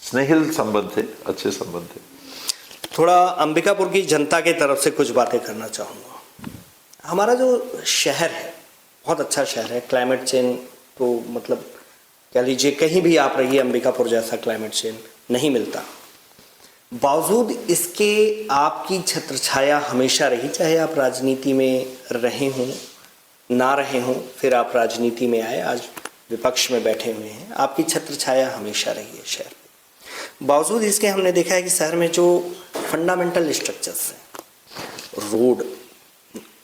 स्नेहिल संबंध थे, अच्छे संबंध थे। थोड़ा अंबिकापुर की जनता के तरफ से कुछ बातें करना चाहूँगा। हमारा जो शहर है बहुत अच्छा शहर है, क्लाइमेट चेंज तो मतलब कह लीजिए कहीं भी आप रहिए अंबिकापुर जैसा क्लाइमेट चेंज नहीं मिलता। बावजूद इसके आपकी छत्र छाया हमेशा रही, चाहे आप राजनीति में रहे हों ना रहे हों, फिर आप राजनीति में आए, आज विपक्ष में बैठे हुए हैं, आपकी छत्र छाया हमेशा रही है शहर में। बावजूद इसके हमने देखा है कि शहर में जो फंडामेंटल स्ट्रक्चर्स हैं, रोड,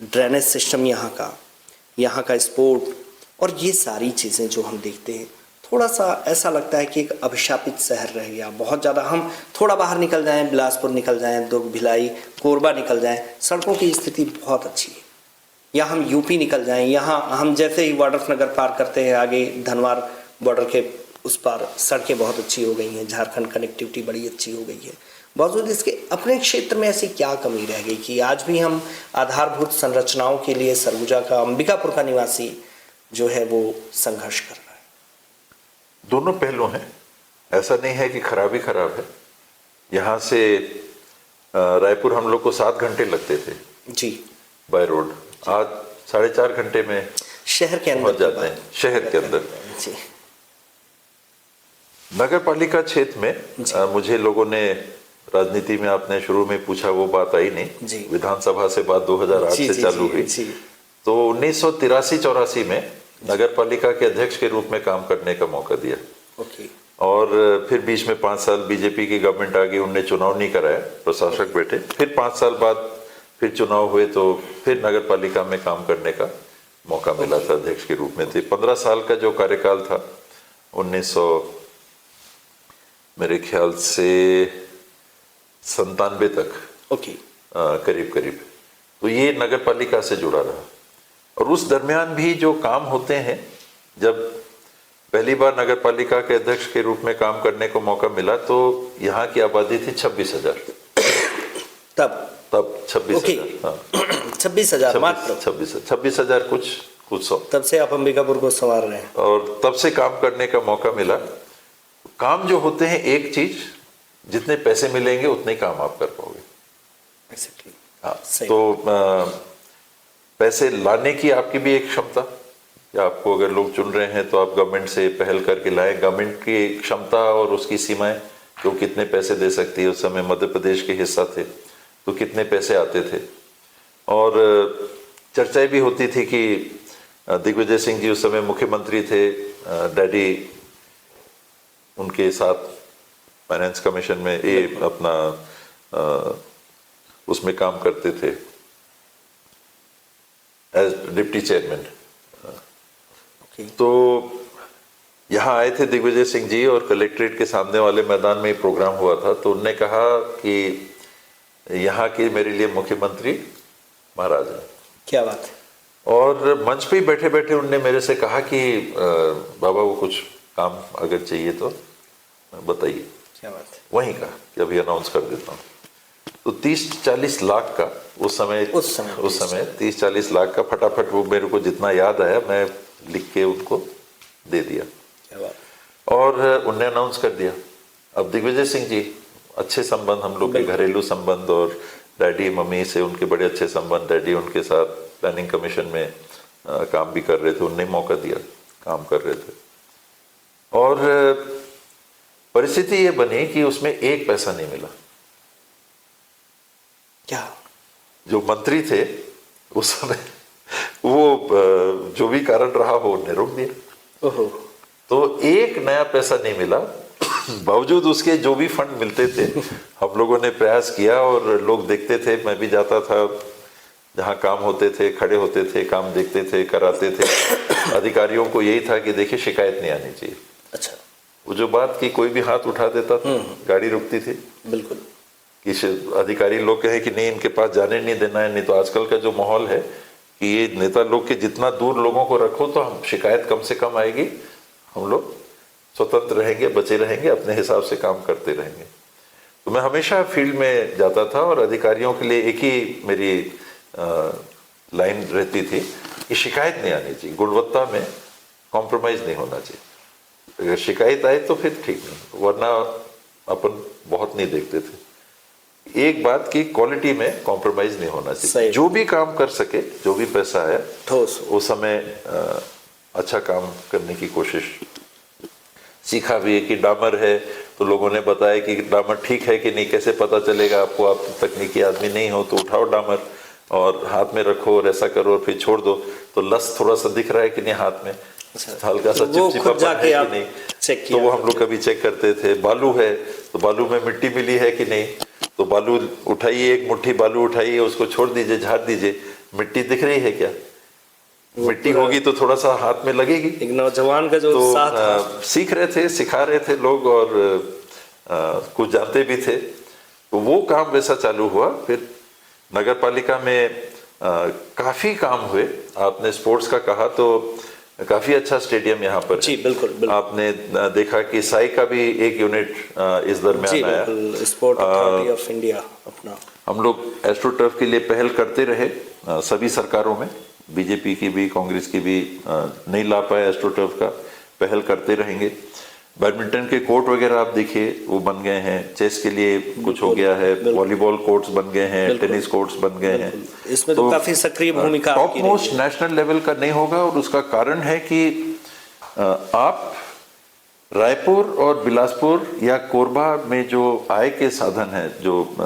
ड्रेनेज सिस्टम यहाँ का स्पोर्ट और ये सारी चीज़ें जो हम देखते हैं, थोड़ा सा ऐसा लगता है कि एक अभिशापित शहर रह गया। बहुत ज़्यादा हम थोड़ा बाहर निकल जाएं, बिलासपुर निकल जाएं, दुर्ग, भिलाई, कोरबा निकल जाएं, सड़कों की स्थिति बहुत अच्छी है। या हम यूपी निकल जाएं, यहाँ हम जैसे ही वाड्रफ नगर पार करते हैं आगे धनवार बॉर्डर के उस पार सड़कें बहुत अच्छी हो गई हैं, झारखंड कनेक्टिविटी बड़ी अच्छी हो गई है। बावजूद इसके अपने क्षेत्र में ऐसी क्या कमी रह गई कि आज भी हम आधारभूत संरचनाओं के लिए सरगुजा का, अंबिकापुर का निवासी जो है वो संघर्ष कर रहा है? दोनों पहलू हैं, ऐसा नहीं है कि खराब ही खराब है। यहाँ से रायपुर हम लोग को 7 घंटे लगते थे जी बाय रोड, आज 4.5 घंटे में शहर के अंदर पहुंच जाते हैं, शहर के अंदर। जी। नगर पालिका क्षेत्र में मुझे लोगों ने राजनीति में, आपने शुरू में पूछा, वो बात आई नहीं, विधानसभा से बात 2008 से चालू हुई। तो 1983-84 में नगर पालिका के अध्यक्ष के रूप में काम करने का मौका दिया। और फिर बीच में 5 साल बीजेपी की गवर्नमेंट आ गई, उनने चुनाव नहीं कराया, प्रशासक बैठे। फिर 5 साल बाद फिर चुनाव हुए तो फिर नगर पालिका में काम करने का मौका मिला था, अध्यक्ष के रूप में थे। 15 साल का जो कार्यकाल था, 1900 मेरे ख्याल से 97 तक, करीब करीब, तो ये नगर पालिका से जुड़ा रहा। और उस दरमियान भी जो काम होते हैं, जब पहली बार नगर पालिका के अध्यक्ष के रूप में काम करने को मौका मिला तो यहाँ की आबादी थी 26,000। तब 26,000, हाँ 26,000 मात्र, 26,000 कुछ 100। तब से आप अंबिकापुर को संवार रहे हैं और तब से काम करने का मौका मिला। काम जो होते हैं, एक चीज, जितने पैसे मिलेंगे उतने काम आप कर पाओगे। हाँ, तो पैसे लाने की आपकी भी एक क्षमता, या आपको अगर लोग चुन रहे हैं तो आप गवर्नमेंट से पहल करके लाएं। गवर्नमेंट की क्षमता और उसकी सीमाएं, तो कितने पैसे दे सकती है। उस समय मध्य प्रदेश के हिस्सा थे तो कितने पैसे आते थे। और चर्चाएं भी होती थी कि दिग्विजय सिंह जी उस समय मुख्यमंत्री थे, डैडी उनके साथ फाइनेंस कमीशन में, ये अपना उसमें काम करते थे एज डिप्टी चेयरमैन। तो यहाँ आए थे दिग्विजय सिंह जी और कलेक्ट्रेट के सामने वाले मैदान में ही प्रोग्राम हुआ था, तो उनने कहा कि यहाँ के मेरे लिए मुख्यमंत्री महाराज हैं। क्या बात है। और मंच पे बैठे बैठे उनने मेरे से कहा कि बाबा वो कुछ काम अगर चाहिए तो बताइए। क्या बात है। वहीं कहा कि अभी अनाउंस कर देता हूँ। तो 30-40 लाख का उस समय 30-40 लाख का फटाफट वो मेरे को जितना याद आया मैं लिख के उनको दे दिया। क्या बात। और उनने अनाउंस कर दिया। अब दिग्विजय सिंह जी अच्छे संबंध हम लोग के, घरेलू संबंध, और डैडी मम्मी से उनके बड़े अच्छे संबंध। डैडी उनके साथ प्लानिंग कमीशन में काम भी कर रहे थे, उनने मौका दिया, काम कर रहे थे। और परिस्थिति ये बनी कि उसमें एक पैसा नहीं मिला। क्या? जो मंत्री थे उस समय वो जो भी कारण रहा हो उन्हें रोक दिया। ओहो। तो एक नया पैसा नहीं मिला। बावजूद उसके जो भी फंड मिलते थे हम लोगों ने प्रयास किया और लोग देखते थे। मैं भी जाता था जहाँ काम होते थे, खड़े होते थे, काम देखते थे, कराते थे। अधिकारियों को यही था कि देखिए शिकायत नहीं आनी चाहिए। अच्छा। वो जो बात की कोई भी हाथ उठा देता था, गाड़ी रुकती थी। बिल्कुल। कि अधिकारी लोग कहे कि नहीं इनके पास जाने नहीं देना है। नहीं तो आजकल का जो माहौल है कि ये नेता लोग के जितना दूर लोगों को रखो तो हम शिकायत कम से कम आएगी, हम लोग स्वतंत्र रहेंगे, बचे रहेंगे, अपने हिसाब से काम करते रहेंगे। तो मैं हमेशा फील्ड में जाता था और अधिकारियों के लिए एक ही मेरी लाइन रहती थी कि शिकायत नहीं आनी चाहिए, गुणवत्ता में कॉम्प्रोमाइज नहीं होना चाहिए। अगर शिकायत आए तो फिर ठीक नहीं, वरना अपन बहुत नहीं देखते थे। एक बात की क्वालिटी में कॉम्प्रोमाइज नहीं होना चाहिए। जो भी काम कर सके, जो भी पैसा है ठोस, उस समय अच्छा काम करने की कोशिश। सीखा भी है कि डामर है तो लोगों ने बताया कि डामर ठीक है कि नहीं, कैसे पता चलेगा आपको, आप तकनीकी आदमी नहीं हो तो उठाओ डामर और हाथ में रखो और ऐसा करो और फिर छोड़ दो तो लस थोड़ा सा दिख रहा है कि नहीं हाथ में, हल्का सा चिपचिपा है कि नहीं, तो वो हम लोग कभी चेक करते थे। बालू है तो बालू में मिट्टी मिली है कि नहीं, तो बालू उठाइए, एक मुट्ठी बालू उठाइए, उसको छोड़ दीजिए, झाड़ दीजिए, मिट्टी दिख रही है क्या, मिट्टी होगी तो थोड़ा सा हाथ में लगेगी। एक नौजवान का जो तो सीख रहे थे, सिखा रहे थे लोग और कुछ जानते भी थे, तो वो काम वैसा चालू हुआ। फिर नगर पालिका में काफी काम हुए। आपने स्पोर्ट्स का कहा तो काफी अच्छा स्टेडियम यहाँ पर जी, बिल्कुल, बिल्कुल। आपने देखा कि साई का भी एक यूनिट इस दरमियान आया। स्पोर्ट अथॉरिटी ऑफ इंडिया अपना हम लोग एस्ट्रोटर्फ के लिए पहल करते रहे सभी सरकारों में, बीजेपी की भी, कांग्रेस की भी नहीं ला पाए एस्ट्रोटर्फ का, पहल करते रहेंगे। बैडमिंटन के कोर्ट वगैरह आप देखिए वो बन गए हैं, चेस के लिए कुछ हो गया है, वॉलीबॉल कोर्ट्स बन गए हैं, टेनिस कोर्ट्स बन गए हैं। इसमें तो काफी सक्रिय भूमिका टॉप मोस्ट नेशनल लेवल का नहीं होगा और उसका कारण है कि आप रायपुर और बिलासपुर या कोरबा में जो आय के साधन है, जो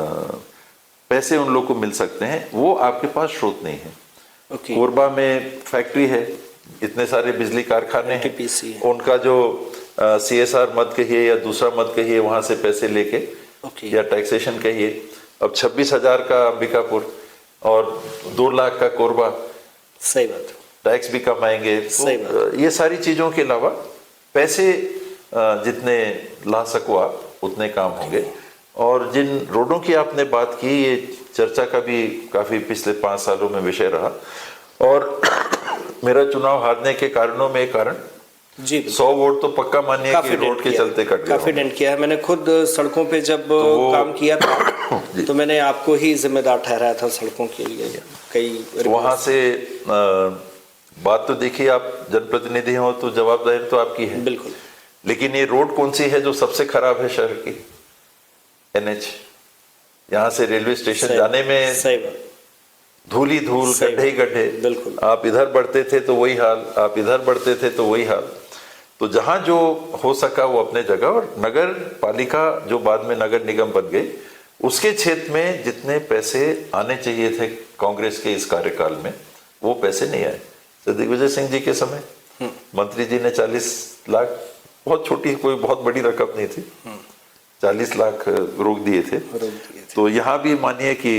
पैसे उन लोग को मिल सकते हैं, वो आपके पास स्रोत नहीं है। कोरबा में फैक्ट्री है, इतने सारे बिजली कारखाने हैं, उनका जो CSR मत कहिए या दूसरा मत कहिए, वहां से पैसे लेके या टैक्सेशन कहिए। अब 26,000 का अंबिकापुर और 2 लाख का कोरबा, सही बात, टैक्स भी कम आएंगे। तो ये सारी चीजों के अलावा पैसे जितने ला सको आप उतने काम होंगे। और जिन रोडों की आपने बात की, ये चर्चा का भी काफी पिछले 5 सालों में विषय रहा और मेरा चुनाव हारने के कारणों में एक कारण जी 100 वोट तो पक्का मानिए कि रोड के चलते कट गया। काफी डेंट किया है। मैंने खुद सड़कों पे जब काम किया था तो मैंने आपको ही जिम्मेदार ठहराया था सड़कों के लिए। कई वहां से बात तो देखिए, आप जनप्रतिनिधि हो तो जवाबदारी तो आपकी है, बिल्कुल। लेकिन ये रोड कौन सी है जो सबसे खराब है शहर की? NH। यहाँ से रेलवे स्टेशन जाने में सही बात, धूल ही धूल, गड्ढे ही गड्ढे। बिल्कुल। आप इधर बढ़ते थे तो वही हाल, आप इधर बढ़ते थे तो वही हाल। तो जहां जो हो सका वो अपने जगह, और नगर पालिका जो बाद में नगर निगम बन गई, उसके क्षेत्र में जितने पैसे आने चाहिए थे कांग्रेस के इस कार्यकाल में, वो पैसे नहीं आए। तो दिग्विजय सिंह जी के समय मंत्री जी ने 40 लाख, बहुत छोटी, कोई बहुत बड़ी रकम नहीं थी, 40 लाख रोक दिए थे। तो यहाँ भी मानिए कि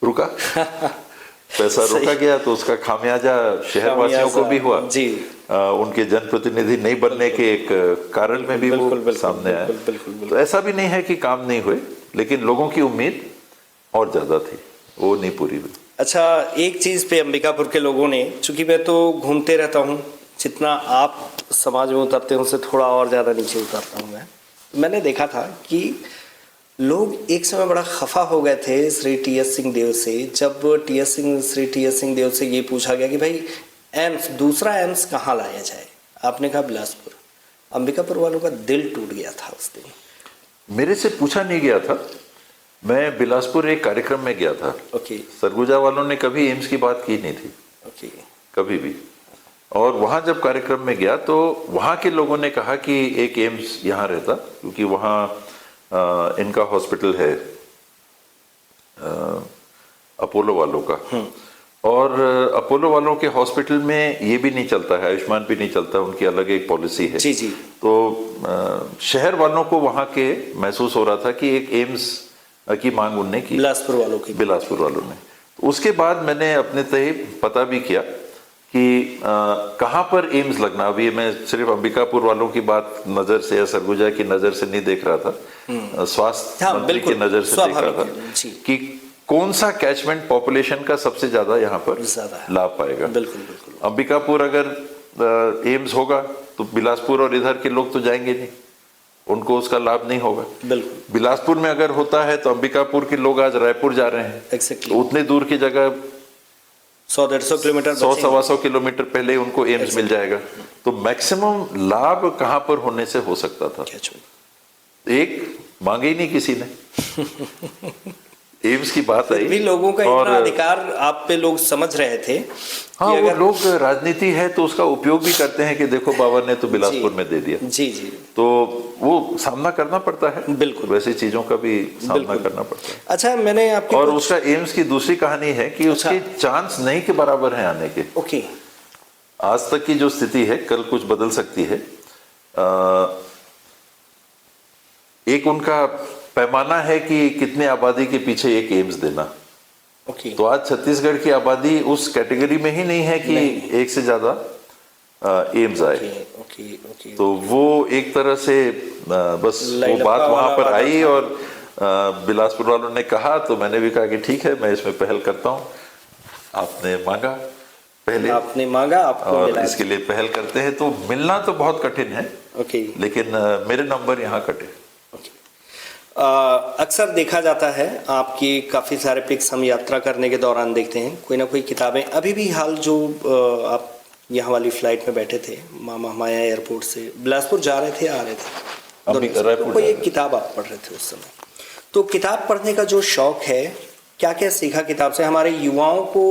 रुका। पैसा रोका गया तो उसका खामियाजा शहरवासियों को भी हुआ जी। उनके जनप्रतिनिधि नहीं बनने के एक कारण में भी वो सामने आया। तो ऐसा भी नहीं है कि काम नहीं हुए, लेकिन लोगों की उम्मीद और ज्यादा थी, वो नहीं पूरी हुई। अच्छा, एक चीज़ पे अंबिकापुर के लोगों ने, चूंकि मैं तो घूमते रहता हूँ, जितना आप समाज में उतरते हैं उससे थोड़ा और ज़्यादा नीचे उतरता हूँ मैंने देखा था कि लोग एक समय बड़ा खफा हो गए थे श्री टी.एस. सिंहदेव से, जब श्री टी.एस. सिंहदेव से ये पूछा गया कि भाई एम्स, दूसरा एम्स कहाँ लाया जाए। आपने कहा बिलासपुर। अंबिकापुर वालों का दिल टूट गया था उस दिन। मेरे से पूछा नहीं गया था, मैं बिलासपुर एक कार्यक्रम में गया था। ओके। सरगुजा वालों ने कभी एम्स की बात की नहीं थी। ओके। कभी भी। और वहां जब कार्यक्रम में गया तो वहां के लोगों ने कहा कि एक एम्स यहाँ रहता, क्योंकि वहाँ इनका हॉस्पिटल है अपोलो वालों का, और अपोलो वालों के हॉस्पिटल में ये भी नहीं चलता है, आयुष्मान भी नहीं चलता, उनकी अलग एक पॉलिसी है। जी जी। तो शहर वालों को वहां के महसूस हो रहा था कि एक एम्स की मांग उनने की, बिलासपुर वालों ने। तो उसके बाद मैंने अपने तय पता भी किया कि कहाँ पर एम्स लगना। अभी मैं सिर्फ अंबिकापुर वालों की बात नजर से या सरगुजा की नजर से नहीं देख रहा था, स्वास्थ्य मंत्री की नजर से देख रहा था कि कौन सा कैचमेंट पॉपुलेशन का सबसे ज्यादा यहाँ पर लाभ पाएगा। बिल्कुल। अंबिकापुर अगर एम्स होगा तो बिलासपुर और इधर के लोग तो जाएंगे नहीं, उनको उसका लाभ नहीं होगा। बिल्कुल। बिलासपुर में अगर होता है तो अंबिकापुर के लोग आज रायपुर जा रहे हैं। Exactly. तो उतने दूर की जगह 100-150 किलोमीटर, 100-125 किलोमीटर पहले उनको एम्स मिल जाएगा। तो मैक्सिमम लाभ कहां पर होने से हो सकता था? एक मांगे ही नहीं किसी ने। एम्स की बात आई भी लोगों का इतना अधिकार आप पे लोग समझ रहे थे। हाँ, वो लोग राजनीति है तो उसका उपयोग भी करते हैं कि देखो बाबा ने तो बिलासपुर में दे दिया। जी। तो वो सामना करना पड़ता है। बिल्कुल। वैसी चीजों का भी सामना करना पड़ता है। अच्छा, मैंने आपके और उसका एम्स की दूसरी कहानी है कि उसके चांस नहीं के बराबर है आने के। ओके। आज तक की जो स्थिति है, कल कुछ बदल सकती है। एक उनका पैमाना है कि कितने आबादी के पीछे एक एम्स देना। ओके। तो आज छत्तीसगढ़ की आबादी उस कैटेगरी में ही नहीं है कि एक से ज्यादा एम्स आए। ओके। तो वो एक तरह से बस वो बात वहां पर आई और बिलासपुर वालों ने कहा तो मैंने भी कहा कि ठीक है, मैं इसमें पहल करता हूँ। आपने मांगा, आपको मिला, इसके लिए पहल करते हैं। तो मिलना तो बहुत कठिन है। ओके। लेकिन मेरे नंबर यहाँ कटे। अक्सर देखा जाता है आपकी काफ़ी सारे पिक्स हम यात्रा करने के दौरान देखते हैं, कोई ना कोई किताबें। अभी भी हाल जो आप यहाँ वाली फ्लाइट में बैठे थे, मामा हमाया एयरपोर्ट से बिलासपुर जा रहे थे, आ रहे थे, तो कोई एक किताब आप पढ़ रहे थे उस समय। तो किताब पढ़ने का जो शौक है, क्या क्या सीखा किताब से? हमारे युवाओं को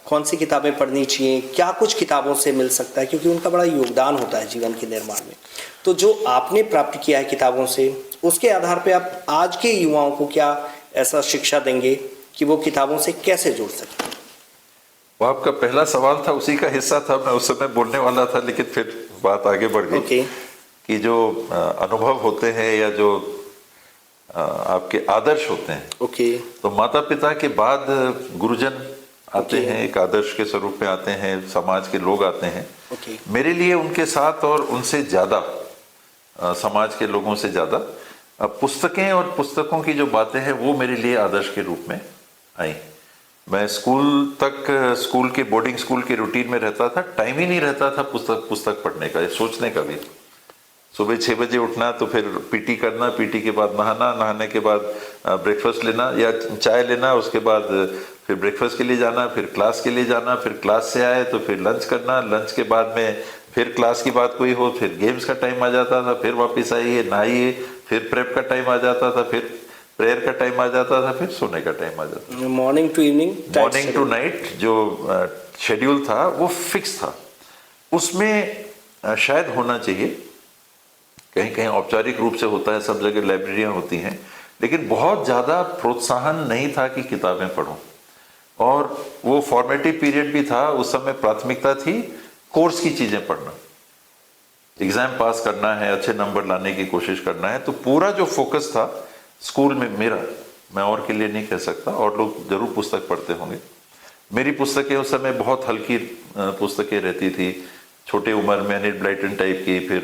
कौन सी किताबें पढ़नी चाहिए, क्या कुछ किताबों से मिल सकता है, क्योंकि उनका बड़ा योगदान होता है जीवन के निर्माण में। तो जो आपने प्राप्त किया है किताबों से, उसके आधार पे आप आज के युवाओं को क्या ऐसा शिक्षा देंगे कि वो किताबों से कैसे जुड़ सकते हैं? वो आपका पहला सवाल था, उसी का हिस्सा था। मैं उस समय बोलने वाला था, लेकिन फिर बात आगे बढ़ गई। कि जो अनुभव होते हैं या जो आपके आदर्श होते हैं, तो माता पिता के बाद गुरुजन आते हैं, एक आदर्श के स्वरूप में आते हैं, समाज के लोग आते हैं। मेरे लिए उनके साथ और उनसे ज्यादा, समाज के लोगों से ज्यादा पुस्तकें और पुस्तकों की जो बातें हैं वो मेरे लिए आदर्श के रूप में आई। मैं स्कूल के बोर्डिंग स्कूल के रूटीन में रहता था, टाइम ही नहीं रहता था पुस्तक पढ़ने का, सोचने का भी। सुबह 6 बजे उठना, तो फिर पीटी करना, पीटी के बाद नहाना, नहाने के बाद ब्रेकफास्ट लेना या चाय लेना, उसके बाद फिर ब्रेकफास्ट के लिए जाना, फिर क्लास के लिए जाना, फिर क्लास से आए तो फिर लंच करना, लंच के बाद में फिर क्लास की बात कोई हो, फिर गेम्स का टाइम आ जाता था, फिर वापस आइए, नहाइए, फिर प्रेप का टाइम आ जाता था, फिर प्रेयर का टाइम आ जाता था, फिर सोने का टाइम आ जाता था। मॉर्निंग टू नाइट जो शेड्यूल था वो फिक्स था। उसमें शायद होना चाहिए, कहीं कहीं औपचारिक रूप से होता है, सब जगह लाइब्रेरियां होती हैं, लेकिन बहुत ज़्यादा प्रोत्साहन नहीं था कि किताबें पढ़ो। और वो फॉर्मेटिव पीरियड भी था, उस समय प्राथमिकता थी कोर्स की चीज़ें पढ़ना, एग्जाम पास करना है, अच्छे नंबर लाने की कोशिश करना है। तो पूरा जो फोकस था स्कूल में मेरा, मैं और के लिए नहीं कह सकता, और लोग जरूर पुस्तक पढ़ते होंगे। मेरी पुस्तकें उस समय बहुत हल्की पुस्तकें रहती थी, छोटे उम्र में एनिट ब्लाइटन टाइप की, फिर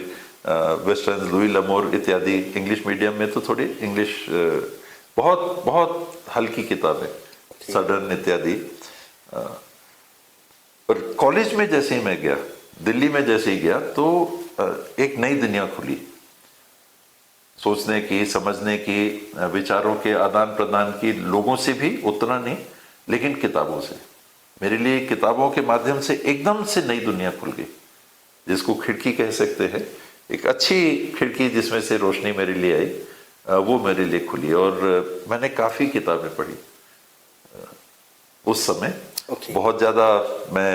वेस्टर्न लुई लमोर इत्यादि। इंग्लिश मीडियम में तो थोड़ी इंग्लिश बहुत बहुत हल्की किताबें, सडन इत्यादि। और कॉलेज में जैसे ही मैं गया, दिल्ली में जैसे ही गया, तो एक नई दुनिया खुली, सोचने की, समझने की, विचारों के आदान प्रदान की, लोगों से भी उतना नहीं लेकिन किताबों से। मेरे लिए किताबों के माध्यम से एकदम से नई दुनिया खुल गई, जिसको खिड़की कह सकते हैं, एक अच्छी खिड़की जिसमें से रोशनी मेरे लिए आई, वो मेरे लिए खुली। और मैंने काफ़ी किताबें पढ़ी उस समय। बहुत ज़्यादा मैं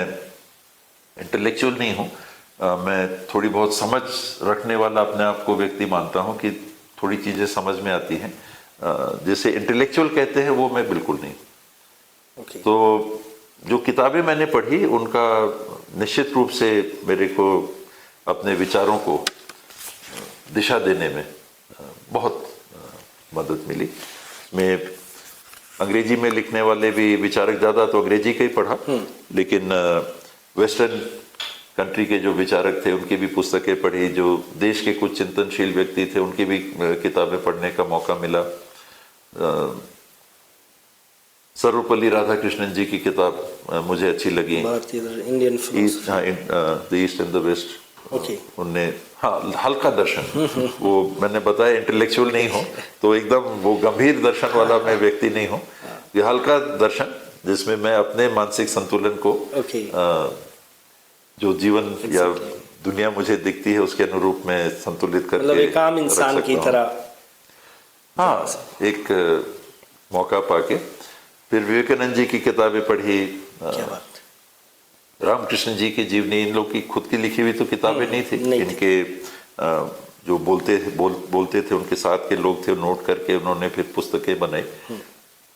इंटेलेक्चुअल नहीं हूँ, मैं थोड़ी बहुत समझ रखने वाला अपने आप को व्यक्ति मानता हूँ कि थोड़ी चीज़ें समझ में आती हैं। जैसे इंटेलेक्चुअल कहते हैं वो मैं बिल्कुल नहीं। तो जो किताबें मैंने पढ़ी उनका निश्चित रूप से मेरे को अपने विचारों को दिशा देने में बहुत मदद मिली। मैं अंग्रेजी में लिखने वाले भी विचारक, ज़्यादा तो अंग्रेजी का ही पढ़ा, लेकिन वेस्टर्न कंट्री के जो विचारक थे उनकी भी पुस्तकें पढ़ी, जो देश के कुछ चिंतनशील व्यक्ति थे उनकी भी किताबें पढ़ने का मौका मिला। सर्वपल्ली राधाकृष्णन जी की किताब मुझे अच्छी लगी, Indian the east and the west. उनने हल्का दर्शन, वो मैंने बताया इंटेलेक्चुअल नहीं हो तो एकदम वो गंभीर दर्शन वाला मैं व्यक्ति नहीं हूँ। ये हल्का दर्शन जिसमें मैं अपने मानसिक संतुलन को जो जीवन या दुनिया मुझे दिखती है उसके अनुरूप में संतुलित करके, मतलब एक आम इंसान की तरह। हाँ, एक मौका पाके फिर विवेकानंद जी की किताबें पढ़ी, रामकृष्ण जी की जीवनी। इन लोग की खुद की लिखी हुई तो किताबें नहीं थी, इनके जो बोलते थे उनके साथ के लोग थे, नोट करके उन्होंने फिर पुस्तकें बनाई।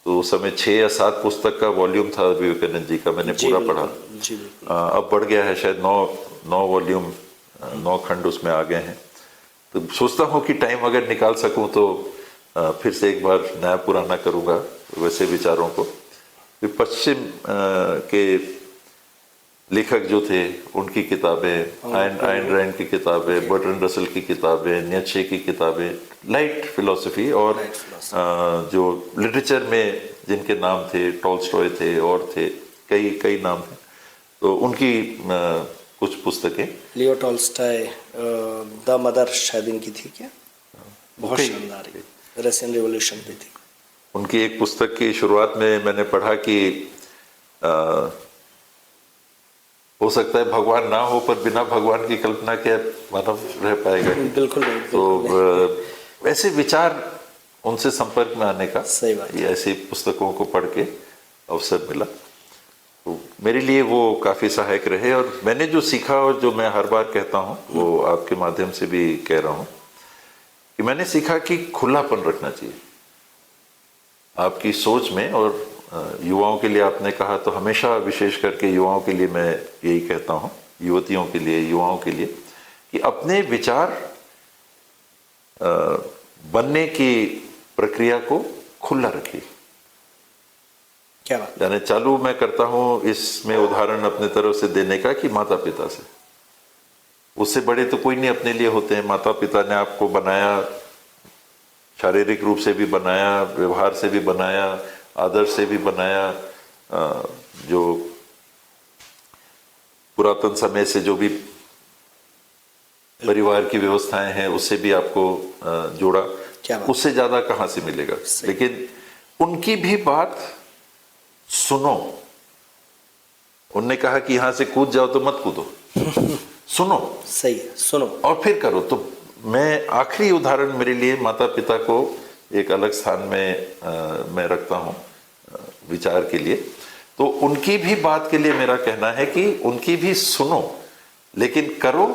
तो उस समय 6 या 7 पुस्तक का वॉल्यूम था विवेकानंद जी का, मैंने पूरा पढ़ा। अब बढ़ गया है शायद 9 वॉल्यूम, 9 खंड उसमें आ गए हैं। तो सोचता हूँ कि टाइम अगर निकाल सकूँ तो फिर से एक बार नया पुराना करूँगा वैसे विचारों को। फिर पश्चिम के लेखक जो थे उनकी किताबें, आयन रैंड की किताबें, बर्ट्रैंड रसल की किताबें, नीत्शे की किताबें, लाइट फिलॉसफी। और जो लिटरेचर में जिनके नाम थे, टॉल्स्टॉय थे और थे, कई नाम थे, तो उनकी कुछ पुस्तकें। लियो टॉल्स्टॉय, द मदर शायद इनकी थी क्या, बहुत शानदार, रशियन रिवॉल्यूशन पे थी। उनकी एक पुस्तक की शुरुआत में मैंने पढ़ा कि हो सकता है भगवान ना हो पर बिना भगवान की कल्पना के मानव रह पाएगा। बिल्कुल नहीं। तो ऐसे विचार, उनसे संपर्क में आने का, सही बात, ऐसी पुस्तकों को पढ़ के अवसर मिला। तो मेरे लिए वो काफ़ी सहायक रहे। और मैंने जो सीखा और जो मैं हर बार कहता हूँ वो आपके माध्यम से भी कह रहा हूँ कि मैंने सीखा कि खुलापन रखना चाहिए आपकी सोच में। और युवाओं के लिए आपने कहा तो हमेशा विशेष करके युवाओं के लिए मैं यही कहता हूँ, युवतियों के लिए, युवाओं के लिए, कि अपने विचार बनने की प्रक्रिया को खुला रखिए। क्या बात, यानी चालू मैं करता हूँ इसमें उदाहरण अपने तरफ से देने का कि माता पिता से, उससे बड़े तो कोई नहीं अपने लिए होते हैं। माता पिता ने आपको बनाया, शारीरिक रूप से भी बनाया, व्यवहार से भी बनाया, आदर्श से भी बनाया, जो पुरातन समय से जो भी परिवार की व्यवस्थाएं हैं उससे भी आपको जोड़ा। उससे ज्यादा कहाँ से मिलेगा। लेकिन उनकी भी बात सुनो। उनने कहा कि यहां से कूद जाओ तो मत कूदो, सुनो, सही सुनो और फिर करो। तो मैं आखिरी उदाहरण मेरे लिए माता पिता को एक अलग स्थान में मैं रखता हूँ विचार के लिए। तो उनकी भी बात के लिए मेरा कहना है कि उनकी भी सुनो, लेकिन करो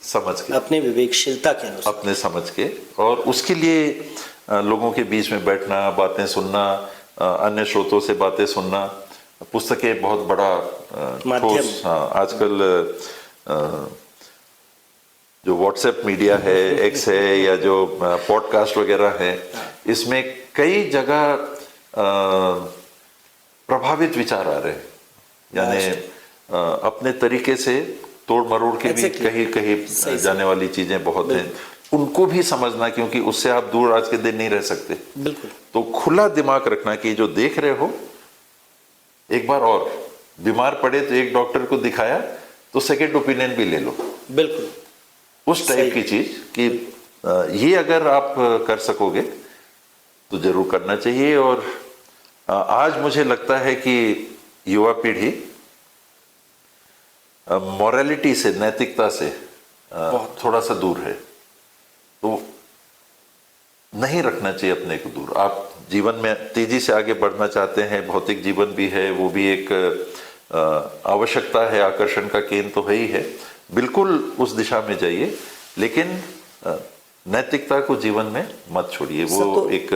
समझ के, अपनी विवेकशीलता के अनुसार, अपने समझ के। और उसके लिए लोगों के बीच में बैठना, बातें सुनना, अन्य स्रोतों से बातें सुनना, पुस्तकें बहुत बड़ा ठोस। आजकल जो व्हाट्सएप मीडिया है, एक्स है, या जो पॉडकास्ट वगैरह है, इसमें कई जगह प्रभावित विचार आ रहे हैं, यानी अपने तरीके से तोड़ मरोड़ के भी कहीं कहीं जाने वाली चीजें बहुत हैं, उनको भी समझना, क्योंकि उससे आप दूर आज के दिन नहीं रह सकते। बिल्कुल। तो खुला दिमाग रखना कि जो देख रहे हो, एक बार और बीमार पड़े तो एक डॉक्टर को दिखाया तो सेकेंड ओपिनियन भी ले लो। बिल्कुल उस टाइप की चीज कि ये अगर आप कर सकोगे तो जरूर करना चाहिए। और आज मुझे लगता है कि युवा पीढ़ी मॉरलिटी से, नैतिकता से थोड़ा सा दूर है, तो नहीं रखना चाहिए अपने को दूर। आप जीवन में तेजी से आगे बढ़ना चाहते हैं, भौतिक जीवन भी है, वो भी एक आवश्यकता है, आकर्षण का केंद्र तो है ही है, बिल्कुल उस दिशा में जाइए, लेकिन नैतिकता को जीवन में मत छोड़िए। वो तो एक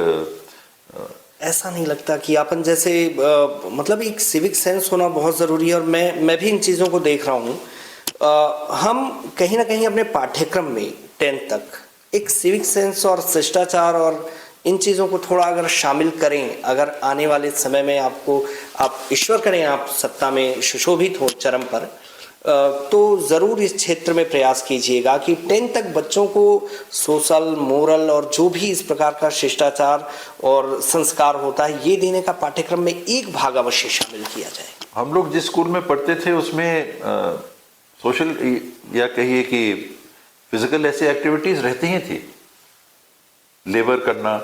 ऐसा नहीं लगता कि अपन जैसे मतलब एक सिविक सेंस होना बहुत ज़रूरी है, और मैं भी इन चीज़ों को देख रहा हूँ। हम कहीं ना कहीं अपने पाठ्यक्रम में 10th तक एक सिविक सेंस और शिष्टाचार और इन चीज़ों को थोड़ा अगर शामिल करें, अगर आने वाले समय में आप ईश्वर करें आप सत्ता में सुशोभित हो चरम पर, तो ज़रूर इस क्षेत्र में प्रयास कीजिएगा कि 10th तक बच्चों को सोशल, मोरल और जो भी इस प्रकार का शिष्टाचार और संस्कार होता है, ये देने का पाठ्यक्रम में एक भाग अवश्य शामिल किया जाए। हम लोग जिस स्कूल में पढ़ते थे उसमें सोशल या कहिए कि फिजिकल ऐसी एक्टिविटीज रहती ही थी, लेबर करना,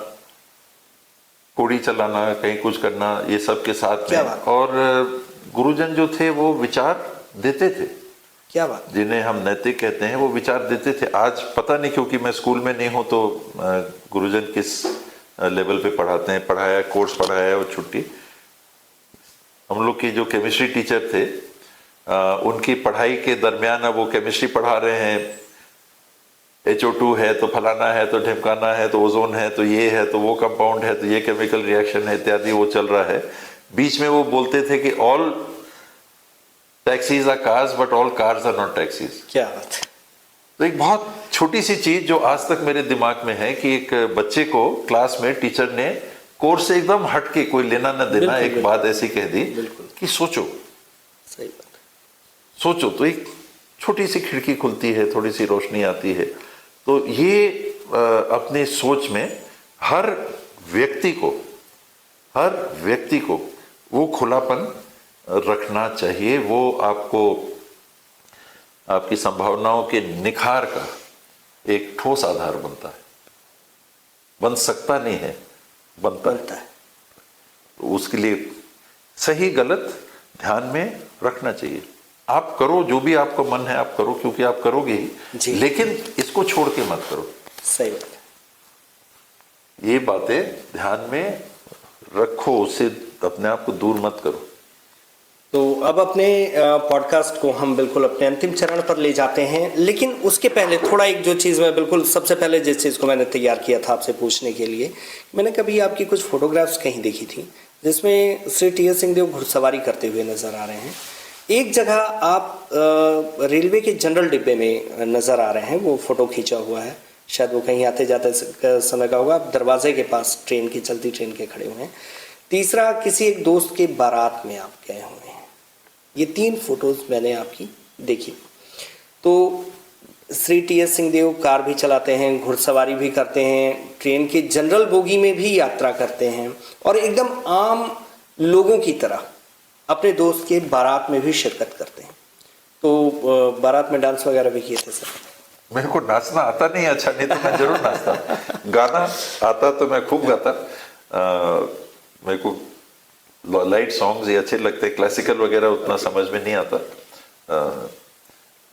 कोड़ी चलाना, कहीं कुछ करना, ये सब के साथ में। और गुरुजन जो थे वो विचार देते थे, क्या बात, जिन्हें हम नैतिक कहते हैं, वो विचार देते थे। आज पता नहीं, क्योंकि मैं स्कूल में नहीं हूं तो गुरुजन किस लेवल पे पढ़ाते हैं, पढ़ाया, कोर्स पढ़ाया, वो छुट्टी। हम लोग की जो केमिस्ट्री टीचर थे, उनकी पढ़ाई के दरमियान अब वो केमिस्ट्री पढ़ा रहे हैं, HO2 है तो फलाना है तो ढिमकाना है तो ओजोन है तो ये है तो वो कंपाउंड है तो ये केमिकल रिएक्शन है इत्यादि, वो चल रहा है। बीच में वो बोलते थे कि all taxis are cars but all cars are not taxis. क्या बात है। तो एक बहुत छोटी सी चीज जो आज तक मेरे दिमाग में है कि एक बच्चे को क्लास में टीचर ने कोर्स से एकदम हट के, कोई लेना न देना, एक बात ऐसी कह दी कि सोचो, सही बात, सोचो। तो एक छोटी सी खिड़की खुलती है, थोड़ी सी रोशनी आती है। तो ये अपनी सोच में हर व्यक्ति को वो खुलापन रखना चाहिए। वो आपको आपकी संभावनाओं के निखार का एक ठोस आधार बन सकता नहीं है, बनता है। तो उसके लिए सही गलत ध्यान में रखना चाहिए। आप करो, जो भी आपका मन है आप करो, क्योंकि आप करोगे ही, लेकिन इसको छोड़ के मत करो। सही बात है। ये बातें ध्यान में रखो, उससे अपने आप को दूर मत करो। तो अब अपने पॉडकास्ट को हम बिल्कुल अपने अंतिम चरण पर ले जाते हैं, लेकिन उसके पहले थोड़ा एक जो चीज़ मैं बिल्कुल सबसे पहले जिस चीज़ को मैंने तैयार किया था आपसे पूछने के लिए, मैंने कभी आपकी कुछ फोटोग्राफ्स कहीं देखी थी जिसमें श्री टी.एस. सिंहदेव घुड़सवारी करते हुए नजर आ रहे हैं। एक जगह आप रेलवे के जनरल डिब्बे में नज़र आ रहे हैं, वो फोटो खींचा हुआ है, शायद वो कहीं आते जाते समय का होगा। आप दरवाजे के पास चलती ट्रेन के खड़े हुए हैं। तीसरा, किसी एक दोस्त के बारात में आप गए हुए हैं। ये 3 फोटोज़ मैंने आपकी देखी। तो श्री टी.एस. सिंहदेव कार भी चलाते हैं, घुड़सवारी भी करते हैं, ट्रेन के जनरल बोगी में भी यात्रा करते हैं, और एकदम आम लोगों की तरह अपने दोस्त के बारात में भी शिरकत करते हैं। तो बारात में डांस वगैरह भी किए थे सर? मेरे को नाचना आता नहीं, अच्छा नहीं तो मैं जरूर नाचता। गाना आता तो मैं खूब गाता। मेरे को लाइट सॉन्ग्स ये अच्छे लगते, क्लासिकल वगैरह उतना समझ में नहीं आता।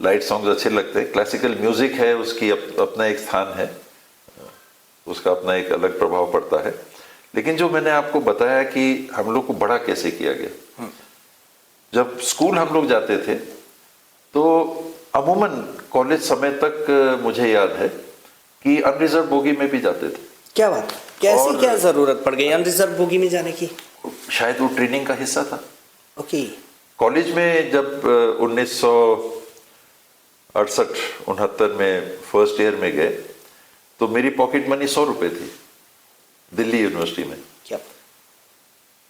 लाइट सॉन्ग्स अच्छे लगते। क्लासिकल म्यूजिक है, उसकी अपना एक स्थान है, उसका अपना एक अलग प्रभाव पड़ता है। लेकिन जो मैंने आपको बताया कि हम लोग को बड़ा कैसे किया गया, जब स्कूल हम लोग जाते थे तो अमूमन कॉलेज समय तक मुझे याद है कि अनरिजर्व बोगी में भी जाते थे। क्या बात, कैसी क्या जरूरत पड़ गई अनरिजर्व बोगी में जाने की? शायद वो ट्रेनिंग का हिस्सा था। ओके। कॉलेज में जब 68-69 में फर्स्ट ईयर में गए तो मेरी पॉकेट मनी 100 रुपए थी दिल्ली यूनिवर्सिटी में। क्या?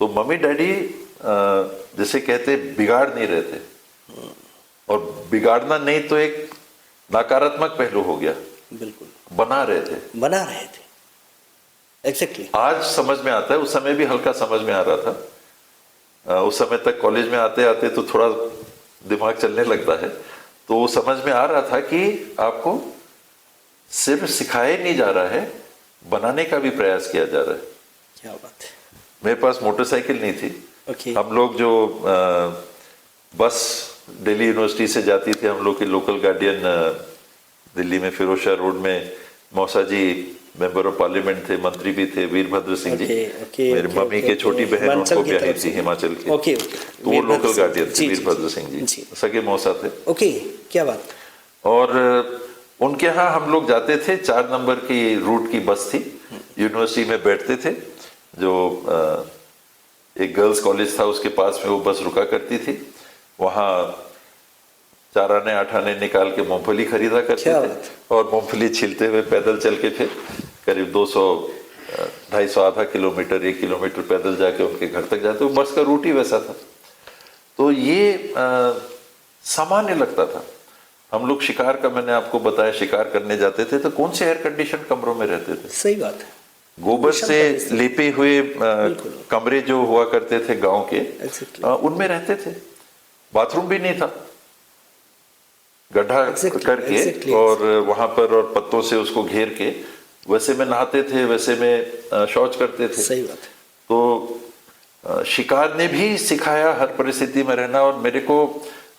तो मम्मी डैडी जैसे कहते बिगाड़ नहीं रहे थे, और बिगाड़ना नहीं तो एक नकारात्मक पहलू हो गया, बिल्कुल बना रहे थे। एग्जैक्टली। आज समझ में आता है, उस समय भी हल्का समझ में आ रहा था। उस समय तक कॉलेज में आते आते तो थोड़ा दिमाग चलने लगता है, तो समझ में आ रहा था कि आपको सिर्फ सिखाया नहीं जा रहा है, बनाने का भी प्रयास किया जा रहा है। क्या बात है। मेरे पास मोटरसाइकिल नहीं थी। Okay. हम लोग जो बस दिल्ली यूनिवर्सिटी से जाती थी, हम लोग के लोकल गार्डियन दिल्ली में फिरोजशाह रोड में मौसा जी मेंबर ऑफ पार्लियामेंट थे, मंत्री भी थे, वीरभद्र सिंह जी। मेरी मम्मी के छोटी बहन उनको ब्याही थी हिमाचल की। तो वो लोकल गार्डियन थे, वीरभद्र सिंह जी सगे मौसा थे। ओके, क्या बात। और उनके यहाँ हम लोग जाते थे, 4 नंबर की रूट की बस थी, यूनिवर्सिटी में बैठते थे। जो एक गर्ल्स कॉलेज था उसके पास में वो बस रुका करती थी, वहाँ 4 आने 8 आने निकाल के मूंगफली खरीदा करते थे, और मूंगफली छीलते हुए पैदल चल के फिर करीब 200 250 आधा किलोमीटर 1 किलोमीटर पैदल जाके उनके घर तक जाते। बस का रूट ही वैसा था। तो ये सामान्य लगता था। हम लोग शिकार का, मैंने आपको बताया, शिकार करने जाते थे तो कौन से एयर कंडीशन कमरों में रहते थे। सही बात है। गोबर से लेपे हुए कमरे जो हुआ करते थे गांव के, उनमें रहते थे। बाथरूम भी नहीं था, गड्ढा करके और वहां पर और पत्तों से उसको घेर के वैसे में नहाते थे, वैसे में शौच करते थे। सही बात है। तो शिकार ने भी सिखाया हर परिस्थिति में रहना, और मेरे को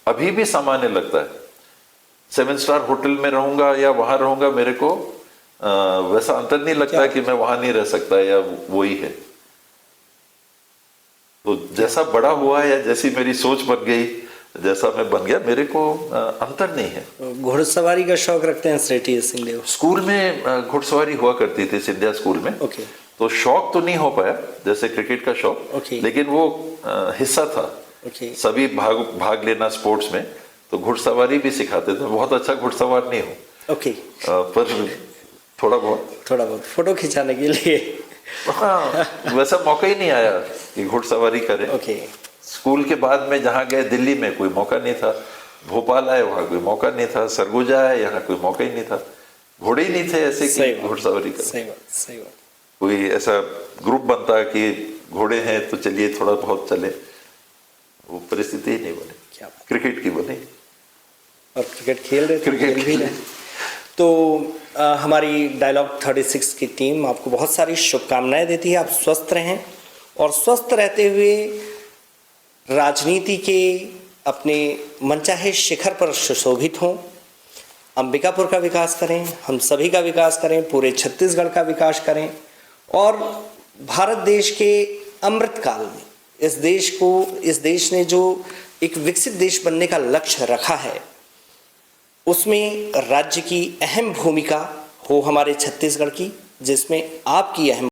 अभी भी सामान्य लगता है। 7 स्टार होटल में रहूंगा या वहां रहूंगा, मेरे को वैसा अंतर नहीं लगता कि मैं वहां नहीं रह सकता या वो ही है। तो जैसा बड़ा हुआ या जैसी मेरी सोच बन गई, जैसा मैं बन गया, मेरे को अंतर नहीं है। घुड़सवारी का शौक रखते हैं श्री टी.एस. सिंहदेव? स्कूल में घुड़सवारी हुआ करती थी सिंधिया स्कूल में। तो शौक तो नहीं हो पाया जैसे क्रिकेट का शौक, लेकिन वो हिस्सा था। सभी भाग लेना स्पोर्ट्स में, तो घुड़सवारी भी सिखाते थे। बहुत अच्छा घुड़सवार नहीं हूँ, पर थोड़ा बहुत फोटो खिंचाने के लिए। हाँ, वैसा मौका ही नहीं आया कि घुड़सवारी करें। स्कूल के बाद में जहाँ गए, दिल्ली में कोई मौका नहीं था, भोपाल आए वहाँ कोई मौका नहीं था, सरगुजा आए यहाँ कोई मौका ही नहीं था, घोड़े ही नहीं थे ऐसे कि घुड़सवारी करें। सही बात। कोई ऐसा ग्रुप बनता कि घोड़े हैं तो चलिए थोड़ा बहुत चले, वो परिस्थिति ही नहीं बनी। क्रिकेट की बनी, और क्रिकेट खेल रहे थे, खेल भी रहे। तो हमारी डायलॉग 36 की टीम आपको बहुत सारी शुभकामनाएं देती है। आप स्वस्थ रहें, और स्वस्थ रहते हुए राजनीति के अपने मनचाहे शिखर पर सुशोभित हों। अंबिकापुर का विकास करें, हम सभी का विकास करें, पूरे छत्तीसगढ़ का विकास करें, और भारत देश के अमृत काल में इस देश ने जो एक विकसित देश बनने का लक्ष्य रखा है, उसमें राज्य की अहम भूमिका हो हमारे छत्तीसगढ़ की, जिसमें आपकी अहम